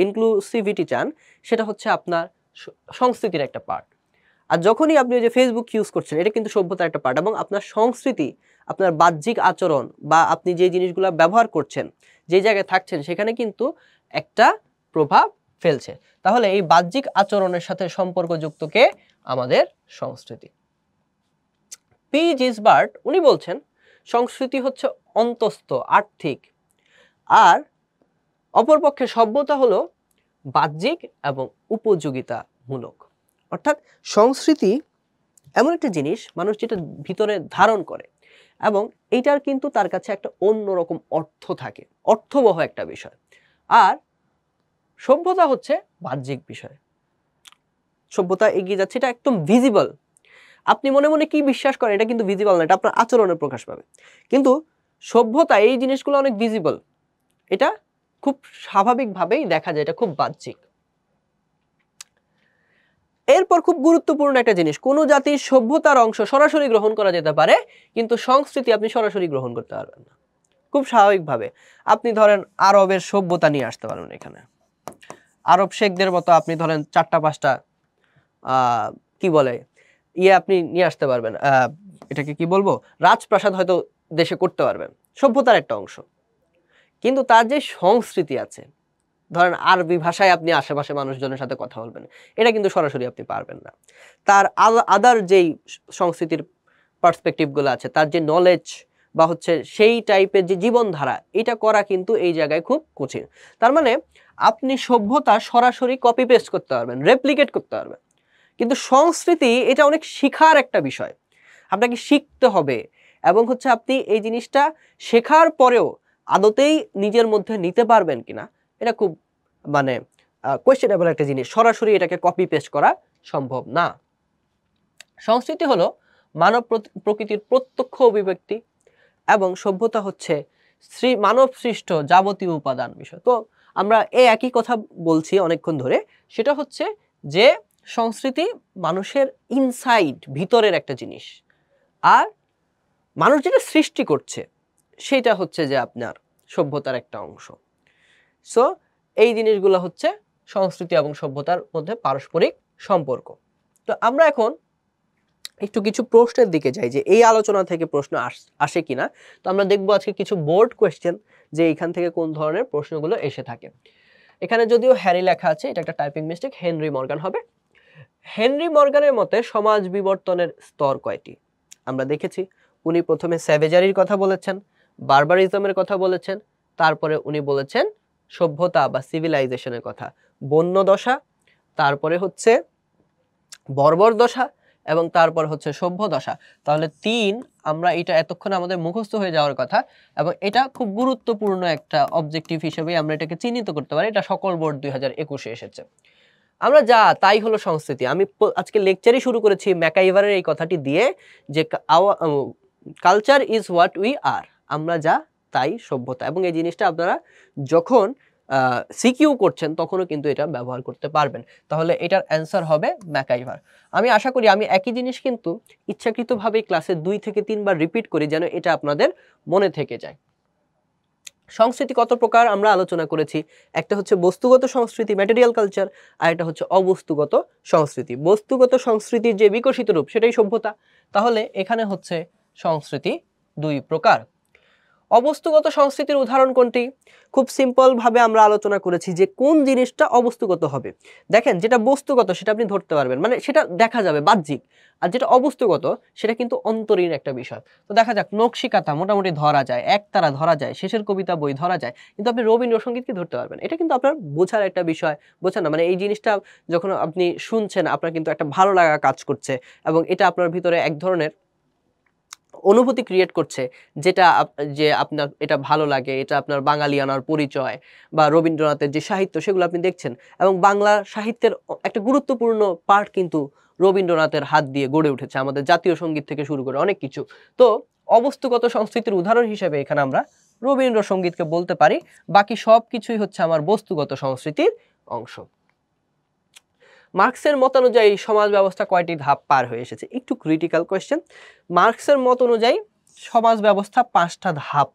ইনক্লুসিভিটি চান, সেটা হচ্ছে আপনার সংস্কৃতির একটা পার্ট। আর যখনই আপনি ওই যে ফেসবুক ইউজ করছেন, এটা কিন্তু সভ্যতার একটা পার্ট, এবং আপনার সংস্কৃতি, আপনার বাহ্যিক আচরণ বা আপনি যে জিনিসগুলো ব্যবহার করছেন, যে জায়গায় থাকছেন, সেখানে কিন্তু একটা প্রভাব ফেলছে। তাহলে এই বাহ্যিক আচরণের সাথে সম্পর্কযুক্ত কে, আমাদের সংস্কৃতি। পি জিসবার্ট উনি বলছেন সংস্কৃতি হচ্ছে অন্তস্থ, আর্থিক, আর অপরপক্ষে সভ্যতা হলো বাহ্যিক এবং উপযোগিতামূলক। অর্থাৎ সংস্কৃতি এমন একটা জিনিস মানুষ যেটা ভিতরে ধারণ করে, এবং এইটার কিন্তু তার কাছে একটা অন্যরকম অর্থ থাকে, অর্থবহ একটা বিষয়। আর সভ্যতা হচ্ছে বাহ্যিক বিষয়। সভ্যতা এগিয়ে যাচ্ছে, এটা একদম ভিজিবল, আপনি মনে মনে কি বিশ্বাস করেন এটা কিন্তু ভিজিবল না, এটা আপনার আচরণে প্রকাশ পাবে। কিন্তু সভ্যতা এই জিনিসগুলো অনেক ভিজিবল, এটা খুব স্বাভাবিকভাবেই দেখা যায়, এটা খুব বাহ্যিক। এরপর খুব গুরুত্বপূর্ণ একটা জিনিস, কোন জাতির সভ্যতার অংশ সরাসরি গ্রহণ করা যেতে পারে, কিন্তু সংস্কৃতি আপনি সরাসরি গ্রহণ করতে পারবেন না। খুব স্বাভাবিকভাবে আপনি ধরেন আরবের সভ্যতা নিয়ে আসতে পারবেন এখানে, আরব শেখদের মতো আপনি ধরেন 4-5টা কি বলে আপনি নিয়ে আসতে পারবেন, এটাকে কি বলবো, রাজপ্রাসাদ হয়তো দেশে করতে পারবেন, সভ্যতার একটা অংশ। কিন্তু তার যে সংস্কৃতি আছে, ধরেন আরবি ভাষায় আপনি আশেপাশে মানুষজনের সাথে কথা বলবেন, এটা কিন্তু সরাসরি আপনি পারবেন না। তার আদার যেই সংস্কৃতির পার্সপেক্টিভগুলো আছে, তার যে নলেজ বা হচ্ছে সেই টাইপের যে জীবনধারা, এটা করা কিন্তু এই জায়গায় খুব কঠিন। তার মানে আপনি সভ্যতা সরাসরি কপি পেস্ট করতে পারবেন, রেপ্লিকেট করতে পারবেন, কিন্তু সংস্কৃতি এটা অনেক শিখার একটা বিষয়, আপনাকে শিখতে হবে, এবং হচ্ছে আপনি এই জিনিসটা শেখার পরেও আদতেই নিজের মধ্যে নিতে পারবেন কিনা, এটা খুব কোয়েশ্চেনেবল একটা জিনিস, সরাসরি এটাকে কপি পেস্ট করা সম্ভব না। সংস্কৃতি হলো মানব প্রকৃতির প্রত্যক্ষ অভিব্যক্তি এবং সভ্যতা হচ্ছে মানব সৃষ্ট যাবতীয় উপাদান বিষয়। তো আমরা এই একই কথা বলছি অনেকক্ষণ ধরে, সেটা হচ্ছে যে সংস্কৃতি মানুষের ইনসাইড, ভিতরের একটা জিনিস, আর মানুষ যেটা সৃষ্টি করছে সেটা হচ্ছে যে আপনার সভ্যতার একটা অংশ। সো এই জিনিসগুলো হচ্ছে সংস্কৃতি এবং সভ্যতার মধ্যে পারস্পরিক সম্পর্ক। তো আমরা এখন একটু কিছু প্রশ্নের দিকে যাই যে এই আলোচনা থেকে প্রশ্ন আসে কিনা। তো আমরা দেখবো আজকে কিছু বোর্ড কোয়েশ্চেন যে এখান থেকে কোন ধরনের প্রশ্নগুলো এসে থাকে। এখানে যদিও হ্যারি লেখা আছে, এটা একটা টাইপিং মিস্টেক, হেনরি মর্গান হবে। হেনরি মর্গানের মতে সমাজ বিবর্তনের স্তর কয়টি? আমরা দেখেছি উনি প্রথমে স্যাভেজারির কথা বলেছেন, বারবারিজমের কথা বলেছেন, তারপরে উনি বলেছেন সভ্যতা বা সিভিলাইজেশনের কথা, বন্য দশা, তারপরে হচ্ছে বর্বর দশা এবং তারপর হচ্ছে সভ্য দশা। তাহলে 3 আমরা এটা এতক্ষণ আমাদের মুখস্থ হয়ে যাওয়ার কথা, এবং এটা খুব গুরুত্বপূর্ণ একটা অবজেক্টিভ হিসেবে আমরা এটাকে চিহ্নিত করতে পারি। এটা সকল বোর্ড 2021-এ এসেছে। আমরা যা তাই হলো সংস্কৃতি। আমি আজকে লেকচারই শুরু করেছি ম্যাকাইভারের এই কথাটি দিয়ে যে culture is what we are, আমরা যা তাই সভ্যতা। এবং এই জিনিসটা আপনারা যখন সিকিউ করছেন তখনও কিন্তু এটা ব্যবহার করতে পারবেন। তাহলে এটার অ্যান্সার হবে ম্যাকাইভার। আমি আশা করি আমি একই জিনিস কিন্তু ইচ্ছাকৃতভাবে ক্লাসে 2 থেকে 3 বার রিপিট করি যেন এটা আপনাদের মনে থেকে যায়। সংস্কৃতি কত প্রকার আমরা আলোচনা করেছি। একটা হচ্ছে বস্তুগত সংস্কৃতি, ম্যাটেরিয়াল কালচার, আর একটা হচ্ছে অবস্তুগত সংস্কৃতি। বস্তুগত সংস্কৃতির যে বিকশিত রূপ সেটাই সভ্যতা। তাহলে এখানে হচ্ছে সংস্কৃতি 2 প্রকার। অবস্তুগত সংস্কৃতির উদাহরণ কোনটি? খুব সিম্পল ভাবে আমরা আলোচনা করেছি যে কোন জিনিসটা অবস্তুগত হবে। দেখেন, যেটা বস্তুগত সেটা আপনি ধরতে পারবেন, মানে সেটা দেখা যাবে বাহ্যিক, আর যেটা অবস্তুগত সেটা কিন্তু অন্তরীণ একটা বিষয়। তো দেখা যাক, নকশিকাঁথা মোটামুটি ধরা যায়, একতারা ধরা যায়, শেষের কবিতা বই ধরা যায়, কিন্তু আপনি রবীন্দ্রসঙ্গীত কি ধরতে পারবেন? এটা কিন্তু আপনার বোঝার একটা বিষয়, বোঝেন না? মানে এই জিনিসটা যখন আপনি শুনছেন আপনার কিন্তু একটা ভালো লাগা কাজ করছে, এবং এটা আপনার ভিতরে এক ধরনের অনুভূতি ক্রিয়েট করছে, যেটা যে আপনার এটা ভালো লাগে, এটা আপনার বাঙালিয়ানার পরিচয়, বা রবীন্দ্রনাথের যে সাহিত্য সেগুলো আপনি দেখছেন। এবং বাংলা সাহিত্যের একটা গুরুত্বপূর্ণ পার্ট কিন্তু রবীন্দ্রনাথের হাত দিয়ে গড়ে উঠেছে, আমাদের জাতীয় সঙ্গীত থেকে শুরু করে অনেক কিছু। তো অবস্তুগত সংস্কৃতির উদাহরণ হিসেবে এখানে আমরা রবীন্দ্রসঙ্গীতকে বলতে পারি। বাকি সব কিছুই হচ্ছে আমার বস্তুগত সংস্কৃতির অংশ। মার্কসের মত অনুযায়ী সমাজ ব্যবস্থা কয়টি ধাপ পার হয়ে এসেছে? একটু ক্রিটিক্যাল কোয়েশ্চেন। মার্কসের মত অনুযায়ী সমাজ ব্যবস্থা 5টা ধাপ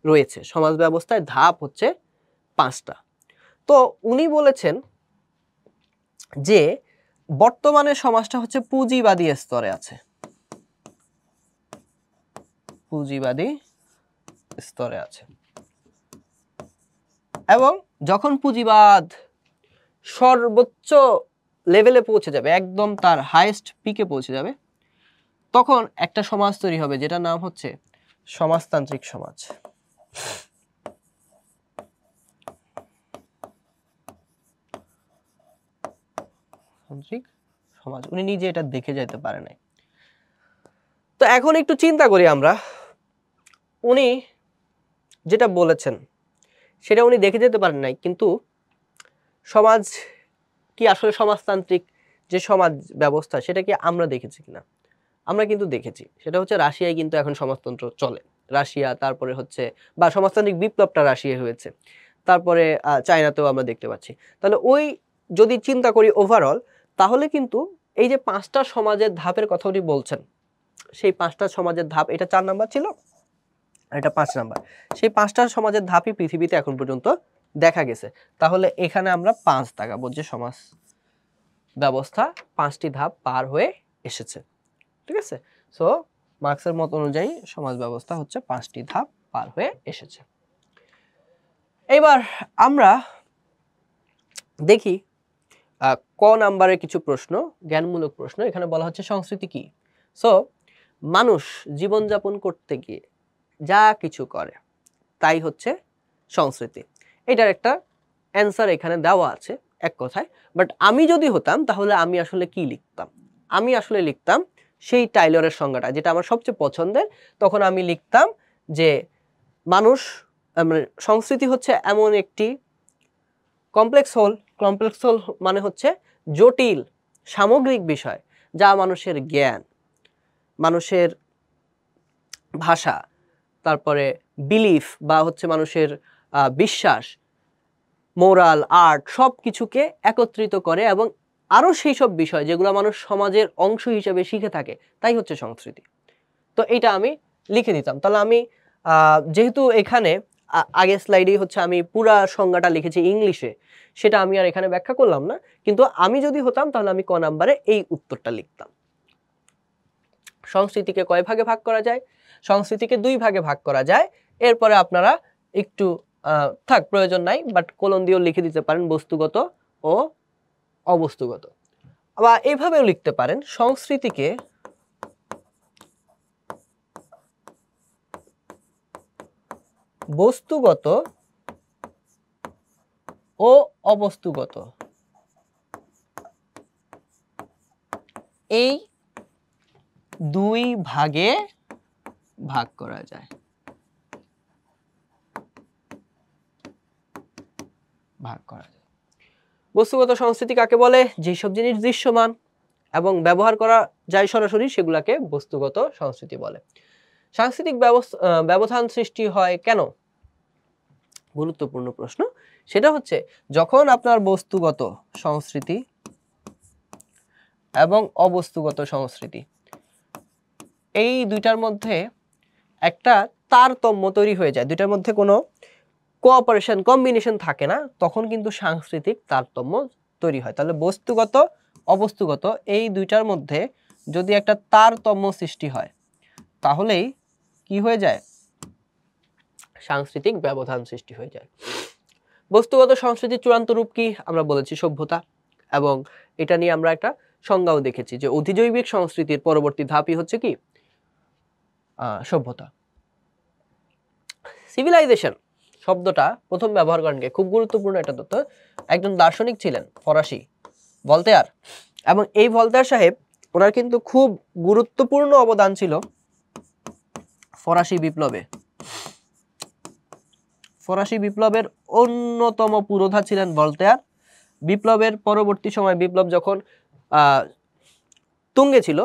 রয়েছে। সমাজ ব্যবস্থায় ধাপ হচ্ছে 5টা। তো উনি বলেছেন যে বর্তমানে সমাজটা হচ্ছে পুঁজিবাদী স্তরে আছে, পুঁজিবাদী স্তরে আছে, এবং যখন পুঁজিবাদ সর্বোচ্চ লেভেলে পৌঁছে যাবে, একদম তার হাইয়েস্ট পিকে পৌঁছে যাবে, তখন একটা সমাজ তৈরি হবে যেটার নাম হচ্ছে সমাজতান্ত্রিক সমাজ। সমাজ উনি নিজে এটা দেখে যেতে পারে নাই। তো এখন একটু চিন্তা করি আমরা, উনি যেটা বলেছেন সেটা উনি দেখে যেতে পারেন নাই, কিন্তু সমাজ কি আসলে সমাজতান্ত্রিক যে সমাজ ব্যবস্থা সেটা কি আমরা দেখেছি কিনা? আমরা কিন্তু দেখেছি। সেটা হচ্ছে রাশিয়ায় কিন্তু এখন সমাজতন্ত্র চলে। রাশিয়া, তারপরে হচ্ছে বা সমাজতান্ত্রিক বিপ্লবটা রাশিয়ায় হয়েছে, তারপরে চায়নাতেও আমরা দেখতে পাচ্ছি। তাহলে ওই যদি চিন্তা করি ওভারঅল, তাহলে কিন্তু এই যে 5টা সমাজের ধাপের কথা উনি বলছেন, সেই 5টা সমাজের ধাপ, এটা 4 নাম্বার ছিল আর এটা 5 নাম্বার, সেই 5টা সমাজের ধাপই পৃথিবীতে এখন পর্যন্ত দেখা গেছে। তাহলে এখানে আমরা 5 দেখাবো যে সমাজ ব্যবস্থা 5টি ধাপ পার হয়ে এসেছে। ঠিক আছে? সো মার্কসের মত অনুযায়ী সমাজ ব্যবস্থা হচ্ছে 5টি ধাপ পার হয়ে এসেছে। এবার আমরা দেখি ক নাম্বারের কিছু প্রশ্ন, জ্ঞানমূলক প্রশ্ন। এখানে বলা হচ্ছে সংস্কৃতি কি? সো মানুষ জীবনযাপন করতে গিয়ে যা কিছু করে তাই হচ্ছে সংস্কৃতি। এটার একটা অ্যান্সার এখানে দেওয়া আছে এক কথায়। বাট আমি যদি হতাম তাহলে আমি আসলে কি লিখতাম? আমি আসলে লিখতাম সেই টাইলরের সংজ্ঞাটা, যেটা আমার সবচেয়ে পছন্দের। তখন আমি লিখতাম যে মানুষ, মানে সংস্কৃতি হচ্ছে এমন একটি কমপ্লেক্স হোল মানে হচ্ছে জটিল সামগ্রিক বিষয়, যা মানুষের জ্ঞান, মানুষের ভাষা, তারপরে বিলিফ বা হচ্ছে মানুষের বিশ্বাস, মোরাল, আর্ট সব কিছুকে একত্রিত করে এবং আরো সেই সব বিষয় যেগুলো মানুষ সমাজের অংশ হিসেবে শিখে থাকে, তাই হচ্ছে সংস্কৃতি। তো এটা আমি লিখে দিতাম। তাহলে আমি যেহেতু এখানে আগের স্লাইডেই হচ্ছে আমি পুরা সংজ্ঞাটা লিখেছি ইংলিশে, সেটা আমি আর এখানে ব্যাখ্যা করলাম না, কিন্তু আমি যদি হতাম তাহলে আমি ক নাম্বারে এই উত্তরটা লিখতাম। সংস্কৃতিকে কয় ভাগে ভাগ করা যায়? সংস্কৃতিকে 2 ভাগে ভাগ করা যায়। এরপরে আপনারা একটু থাক প্রয়োজন নাই, বাট কোলন দিয়েও লিখে দিতে পারেন বস্তুগত ও অবস্তুগত। আবার এইভাবেও লিখতে পারেন সংস্কৃতিকে বস্তুগত ও অবস্তুগত এই 2 ভাগে ভাগ করা যায়। বস্তুগত সংস্কৃতি কাকে বলে? যেসব জিনিস দৃশ্যমান এবং ব্যবহার করা যায় সরাসরি, সেগুলাকে বস্তুগত সংস্কৃতি বলে। সাংস্কৃতিক ব্যবধান সৃষ্টি হয় কেন? গুরুত্বপূর্ণ প্রশ্ন। সেটা হচ্ছে যখন আপনার বস্তুগত সংস্কৃতি এবং অবস্তুগত সংস্কৃতি এই দুইটার মধ্যে একটা তারতম্য তৈরি হয়ে যায়, দুইটার মধ্যে কোনো কোঅপারেশন কম্বিনেশন থাকে না, তখন কিন্তু সাংস্কৃতিক তারতম্য তৈরি হয়। তাহলে বস্তুগত অবস্তুগত এই দুইটার মধ্যে যদি একটা তারতম্য সৃষ্টি হয়, তাহলেই কি হয়ে যায়? সাংস্কৃতিক ব্যবধান সৃষ্টি হয়ে যায়। বস্তুগত সংস্কৃতির চূড়ান্ত রূপ কি? আমরা বলেছি সভ্যতা, এবং এটা নিয়ে আমরা একটা সংজ্ঞাও দেখেছি যে অধিজৈবিক সংস্কৃতির পরবর্তী ধাপই হচ্ছে কি? সভ্যতা। সিভিলাইজেশন শব্দটা প্রথম ব্যবহার করেন কে? খুব গুরুত্বপূর্ণ একটা তথ্য। একজন দার্শনিক ছিলেন ফরাসি, ভলতেয়ার। এবং এই ভলতেয়ার সাহেব, ওনার কিন্তু খুব গুরুত্বপূর্ণ অবদান ছিল ফরাসি বিপ্লবে। ফরাসি বিপ্লবের অন্যতম পুরোধা ছিলেন ভলতেয়ার। বিপ্লবের পরবর্তী সময় বিপ্লব যখন তুঙ্গে ছিল,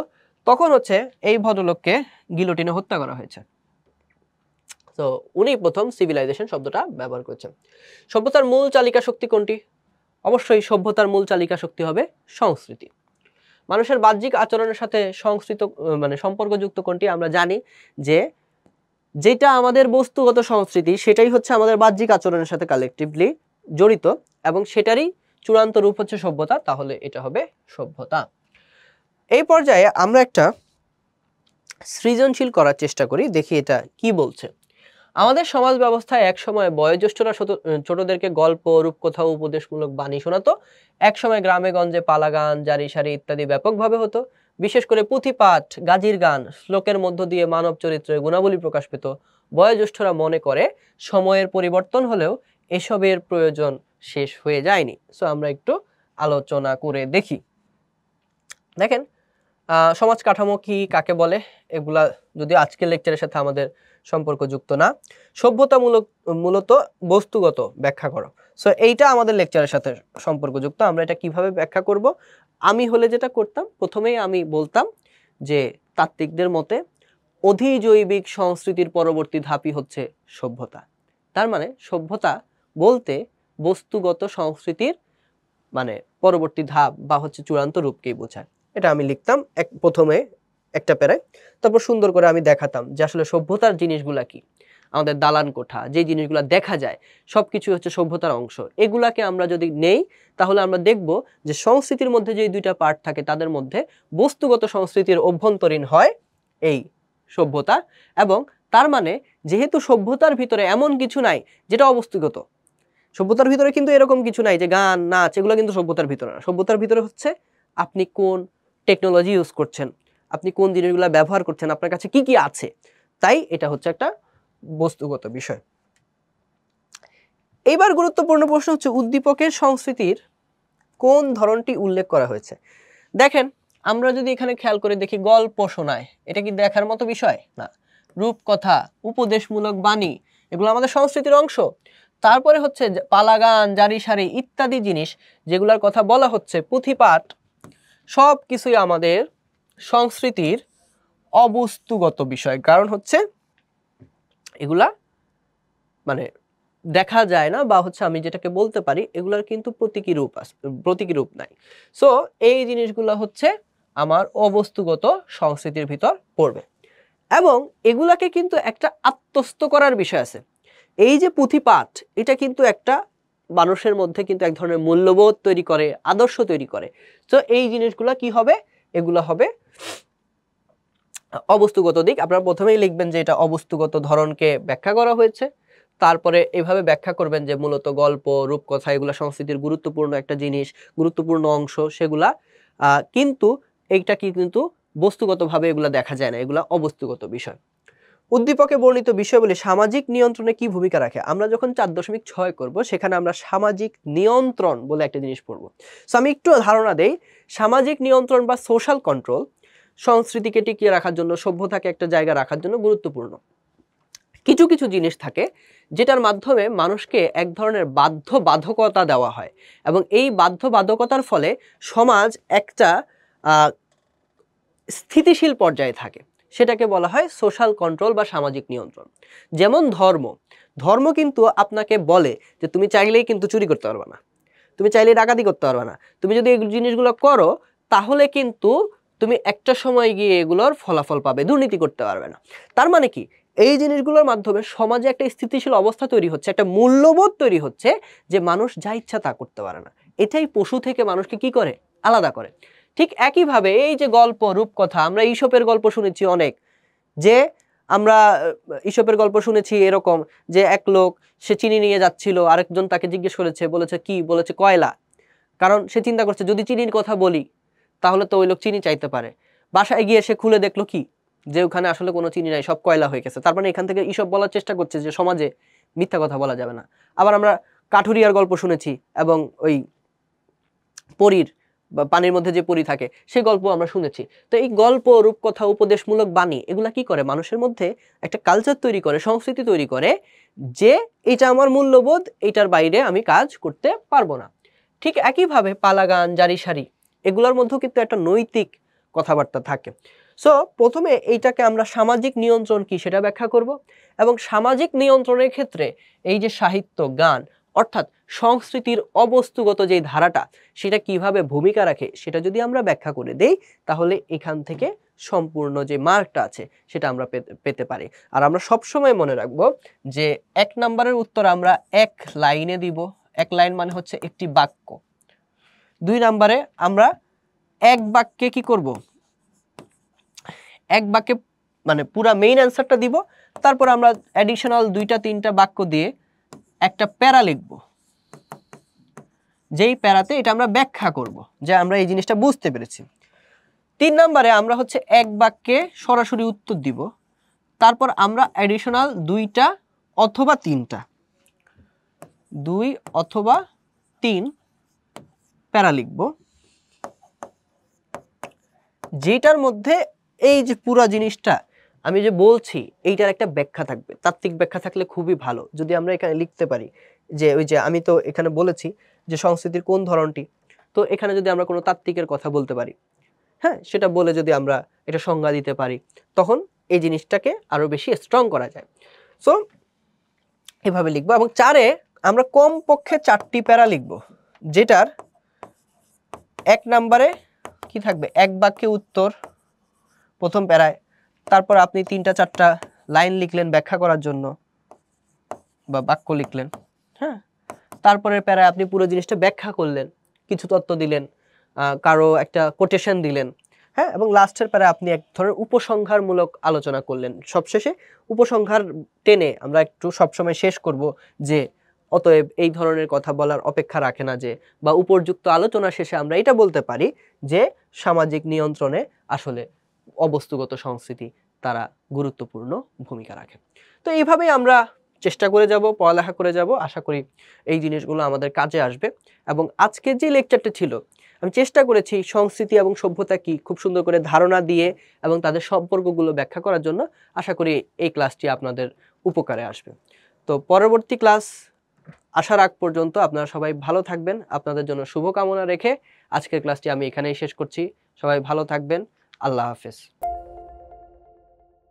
তখন হচ্ছে এই ভদ্রলোককে গিলোটিনে হত্যা করা হয়েছে। তো উনি প্রথম সিভিলাইজেশন শব্দটা ব্যবহার করেছেন। সভ্যতার মূল চালিকা শক্তি কোনটি? অবশ্যই সভ্যতার মূল চালিকা শক্তি হবে সংস্কৃতি। মানুষের বাহ্যিক আচরণের সাথে সম্পর্কযুক্ত কোনটি? আমরা জানি যে যেটা আমাদের বস্তুগত সংস্কৃতি সেটাই হচ্ছে আমাদের বাহ্যিক আচরণের সাথে কালেকটিভলি জড়িত, এবং সেটারই চূড়ান্ত রূপ হচ্ছে সভ্যতা। তাহলে এটা হবে সভ্যতা। এই পর্যায়ে আমরা একটা সৃজনশীল করার চেষ্টা করি, দেখি এটা কি বলছে। আমাদের সমাজ ব্যবস্থায় এক সময় বয়োজ্যেষ্ঠরা ছোটদেরকে গল্প, রূপকথা, উপদেশমূলক বাণী শোনাতো। এক সময় গ্রামে গঞ্জে পালা গান, জারি সারি ইত্যাদি ব্যাপকভাবে হতো। বিশেষ করে পুঁথিপাঠ, গাজির গান, শ্লোকের মধ্য দিয়ে মানব চরিত্রের গুণাবলী প্রকাশ পেত। বয়োজ্যেষ্ঠরা মনে করে সময়ের পরিবর্তন হলেও এসবের প্রয়োজন শেষ হয়ে যায়নি। সো আমরা একটু আলোচনা করে দেখি। দেখেন সমাজ কাঠামো কি কাকে বলে, এগুলা যদি আজকের লেকচারের সাথে আমাদের সম্পর্কযুক্ত না। সভ্যতা মূলত বস্তুগত ব্যাখ্যা করো। সো এইটা আমাদের লেকচারের সাথে সম্পর্কযুক্ত। আমরা এটা কিভাবে ব্যাখ্যা করব? আমি হলে যেটা করতাম, প্রথমেই আমি বলতাম যে তাত্ত্বিকদের মতে অধিজৈবিক সংস্কৃতির পরবর্তী ধাপই হচ্ছে সভ্যতা। তার মানে সভ্যতা বলতে বস্তুগত সংস্কৃতির পরবর্তী ধাপ বা হচ্ছে চূড়ান্ত রূপকেই বোঝায়। এটা আমি লিখতাম প্রথমে একটা প্যারায়, তারপর সুন্দর করে আমি দেখাতাম যে আসলে সভ্যতার জিনিসগুলা কি। আমাদের দালান কোঠা, যে জিনিসগুলা দেখা যায় সবকিছু হচ্ছে সভ্যতার অংশ। এগুলাকে আমরা যদি নেই, তাহলে আমরা দেখব যে সংস্কৃতির মধ্যে যে দুইটা পার্ট থাকে, তাদের মধ্যে বস্তুগত সংস্কৃতির অভ্যন্তরীণ হয় এই সভ্যতা, এবং তার মানে যেহেতু সভ্যতার ভিতরে এমন কিছু নাই যেটা অবস্তুগত, সভ্যতার ভিতরে কিন্তু এরকম কিছু নাই যে গান, নাচ, এগুলো কিন্তু সভ্যতার ভিতরে না। সভ্যতার ভিতরে হচ্ছে আপনি কোন টেকনোলজি ইউজ করছেন, আপনি কোন জিনিসগুলো ব্যবহার করছেন, আপনার কাছে কি কি আছে। তাই এটা হচ্ছে একটা বস্তুগত বিষয়। এইবার গুরুত্বপূর্ণ প্রশ্ন হচ্ছে উদ্দীপকের সংস্কৃতির কোন ধরনটি উল্লেখ করা হয়েছে। দেখেন আমরা যদি এখানে খেয়াল করে দেখি, গল্প শোনায়, এটা কি দেখার মতো বিষয় না? রূপকথা, উপদেশমূলক বাণী, এগুলো আমাদের সংস্কৃতির অংশ। তারপরে হচ্ছে পালাগান, জারি সারি ইত্যাদি জিনিস যেগুলোর কথা বলা হচ্ছে, পুঁথিপাঠ, সব কিছুই আমাদের সংস্কৃতির অবস্তুগত বিষয়। কারণ হচ্ছে এগুলা মানে দেখা যায় না, বা হচ্ছে আমি যেটাকে বলতে পারি এগুলার কিন্তু প্রতীকী রূপ নাই। সো এই জিনিসগুলো হচ্ছে আমার অবস্তুগত সংস্কৃতির ভিতর পড়বে, এবং এগুলাকে কিন্তু একটা আত্মস্থ করার বিষয় আছে। এই যে পুঁথিপাঠ, এটা কিন্তু একটা মানুষের মধ্যে কিন্তু এক ধরনের মূল্যবোধ তৈরি করে, আদর্শ তৈরি করে। তো এই জিনিসগুলা কি হবে, এগুলা হবে অবস্তুগত দিক। আপনারা প্রথমেই লিখবেন যে এটা অবস্তুগত ধরনকে ব্যাখ্যা করা হয়েছে, তারপরে এভাবে ব্যাখ্যা করবেন যে মূলত গল্প, রূপকথা এগুলা সংস্কৃতির গুরুত্বপূর্ণ একটা জিনিস, গুরুত্বপূর্ণ অংশ, সেগুলা কিন্তু এইটা কি কিন্তু বস্তুগতভাবে এগুলা দেখা যায় না, এগুলা অবস্তুগত বিষয়। উদ্দীপকে বর্ণিত বিষয়গুলি সামাজিক নিয়ন্ত্রণে কি ভূমিকা রাখে? আমরা যখন 4.6 করব সেখানে আমরা সামাজিক নিয়ন্ত্রণ বলে একটা জিনিস পড়ব। সো আমি একটু ধারণা দেই, সামাজিক নিয়ন্ত্রণ বা সোশ্যাল কন্ট্রোল সংস্কৃতিকে টিকিয়ে রাখার জন্য, সভ্যতাকে একটা জায়গা রাখার জন্য গুরুত্বপূর্ণ। কিছু কিছু জিনিস থাকে যেটার মাধ্যমে মানুষকে এক ধরনের বাধ্যবাধকতা দেওয়া হয়, এবং এই বাধ্যবাধকতার ফলে সমাজ একটা স্থিতিশীল পর্যায়ে থাকে, সেটাকে বলা হয় সোশ্যাল কন্ট্রোল বা সামাজিক নিয়ন্ত্রণ। যেমন ধর্ম কিন্তু আপনাকে বলে যে তুমি চাইলেই কিন্তু চুরি করতে পারবে না, তুমি চাইলেই ডাকাতি করতে পারবে না, তুমি যদি এই জিনিসগুলো করো তাহলে কিন্তু তুমি একটা সময় গিয়ে এগুলোর ফলাফল পাবে, দুর্নীতি করতে পারবে না। তার মানে কি, এই জিনিসগুলোর মাধ্যমে সমাজে একটা স্থিতিশীল অবস্থা তৈরি হচ্ছে, একটা মূল্যবোধ তৈরি হচ্ছে যে মানুষ যা ইচ্ছা তা করতে পারে না। এটাই পশু থেকে মানুষকে কি করে, আলাদা করে। ঠিক একইভাবে এই যে গল্প, রূপকথা, আমরা ঈশপের গল্প শুনেছি অনেক, যে আমরা ঈশপের গল্প শুনেছি এরকম যে এক লোক সে চিনি নিয়ে যাচ্ছিল, আরেকজন তাকে জিজ্ঞেস করেছে, বলেছে কি, বলেছে কয়লা। কারণ সে চিন্তা করছে যদি চিনির কথা বলি তাহলে তো ওই লোক চিনি চাইতে পারে। বাসায় গিয়ে সে খুলে দেখলো কি, যে ওখানে আসলে কোনো চিনি নাই, সব কয়লা হয়ে গেছে। তার মানে এখান থেকে ঈশপ বলার চেষ্টা করছে যে সমাজে মিথ্যা কথা বলা যাবে না। আবার আমরা কাঠুরিয়ার গল্প শুনেছি, এবং ওই পরীর বা পানির মধ্যে যে পরী থাকে সেই গল্প আমরা শুনেছি। তো এই গল্প, রূপকথা, উপদেশমূলক বাণী এগুলা কি করে, মানুষের মধ্যে একটা কালচার তৈরি করে, সংস্কৃতি তৈরি করে, যে এটা আমার মূল্যবোধ, এটার বাইরে আমি কাজ করতে পারবো না। ঠিক একইভাবে পালাগান, জারি সারি এগুলোর মধ্যেও কিন্তু একটা নৈতিক কথাবার্তা থাকে। সো প্রথমে এইটাকে আমরা সামাজিক নিয়ন্ত্রণ কি সেটা ব্যাখ্যা করব, এবং সামাজিক নিয়ন্ত্রণের ক্ষেত্রে এই যে সাহিত্য, গান, অর্থাৎ সংস্কৃতির অবস্তুগত যে ধারাটা সেটা কিভাবে ভূমিকা রাখে সেটা যদি আমরা ব্যাখ্যা করে দেই, তাহলে এখান থেকে সম্পূর্ণ যে মার্কটা আছে সেটা আমরা পেতে পারি। আর আমরা সবসময় মনে রাখবো যে 1 নম্বরের উত্তর আমরা 1 লাইনে দিব। 1 লাইন মানে হচ্ছে একটি বাক্য। 2 নম্বরে আমরা 1 বাক্যে কি করব, 1 বাক্যে মানে পুরা মেইন অ্যান্সারটা দিব, তারপর আমরা অ্যাডিশনাল 2টা 3টা বাক্য দিয়ে একটা প্যারা লিখব, যেই প্যারাতে এটা আমরা ব্যাখ্যা করব যে আমরা এই জিনিসটা বুঝতে পেরেছি। 3 নম্বরে আমরা হচ্ছে 1 বাক্যে সরাসরি উত্তর দিব, তারপর আমরা অ্যাডিশনাল 2টা অথবা 3টা 2 অথবা 3 প্যারা লিখব, যেটার মধ্যে এই যে পুরো জিনিসটা আমি যে বলছি এইটার একটা ব্যাখ্যা থাকবে। তাত্ত্বিক ব্যাখ্যা থাকলে খুবই ভালো। যদি আমরা এখানে লিখতে পারি যে ওই যে আমি তো এখানে বলেছি যে সংস্কৃতির কোন ধরনটি, তো এখানে যদি আমরা কোনো তাত্ত্বিকের কথা বলতে পারি, হ্যাঁ, সেটা বলে যদি আমরা এটা সংজ্ঞা দিতে পারি, তখন এই জিনিসটাকে আরো বেশি স্ট্রং করা যায়। সো এভাবে লিখবো, এবং 4-এ আমরা কমপক্ষে 4টি প্যারা লিখবো, যেটার 1 নম্বরে কি থাকবে, 1 বাক্যে উত্তর প্রথম প্যারায়, তারপর আপনি 3টা 4টা লাইন লিখলেন ব্যাখ্যা করার জন্য বা বাক্য লিখলেন, হ্যাঁ, তারপরের প্যারায় আপনি পুরো জিনিসটা ব্যাখ্যা করলেন, কিছু তথ্য দিলেন, কারো একটা কোটেশন দিলেন, হ্যাঁ, এবং লাস্টের প্যারায় আপনি এক ধরনের উপসংহারমূলক আলোচনা করলেন। সবশেষে উপসংহার টেনে আমরা একটু সবসময় শেষ করব যে অতএব এই ধরনের কথা বলার অপেক্ষা রাখে না যে, বা উপর্যুক্ত আলোচনা শেষে আমরা এটা বলতে পারি যে সামাজিক নিয়ন্ত্রণে আসলে অবস্তুগত সংস্কৃতি তারা গুরুত্বপূর্ণ ভূমিকা রাখে। তো এইভাবেই আমরা চেষ্টা করে যাব, পড়ালেখা করে যাব। আশা করি এই জিনিসগুলো আমাদের কাজে আসবে। এবং আজকের যে লেকচারটা ছিল, আমি চেষ্টা করেছি সংস্কৃতি এবং সভ্যতা কি খুব সুন্দর করে ধারণা দিয়ে এবং তাদের সম্পর্কগুলো ব্যাখ্যা করার জন্য। আশা করি এই ক্লাসটি আপনাদের উপকারে আসবে। তো পরবর্তী ক্লাস আসার আগ পর্যন্ত আপনারা সবাই ভালো থাকবেন। আপনাদের জন্য শুভকামনা রেখে আজকের ক্লাসটি আমি এখানেই শেষ করছি। সবাই ভালো থাকবেন। আল্লাহ হাফেজ।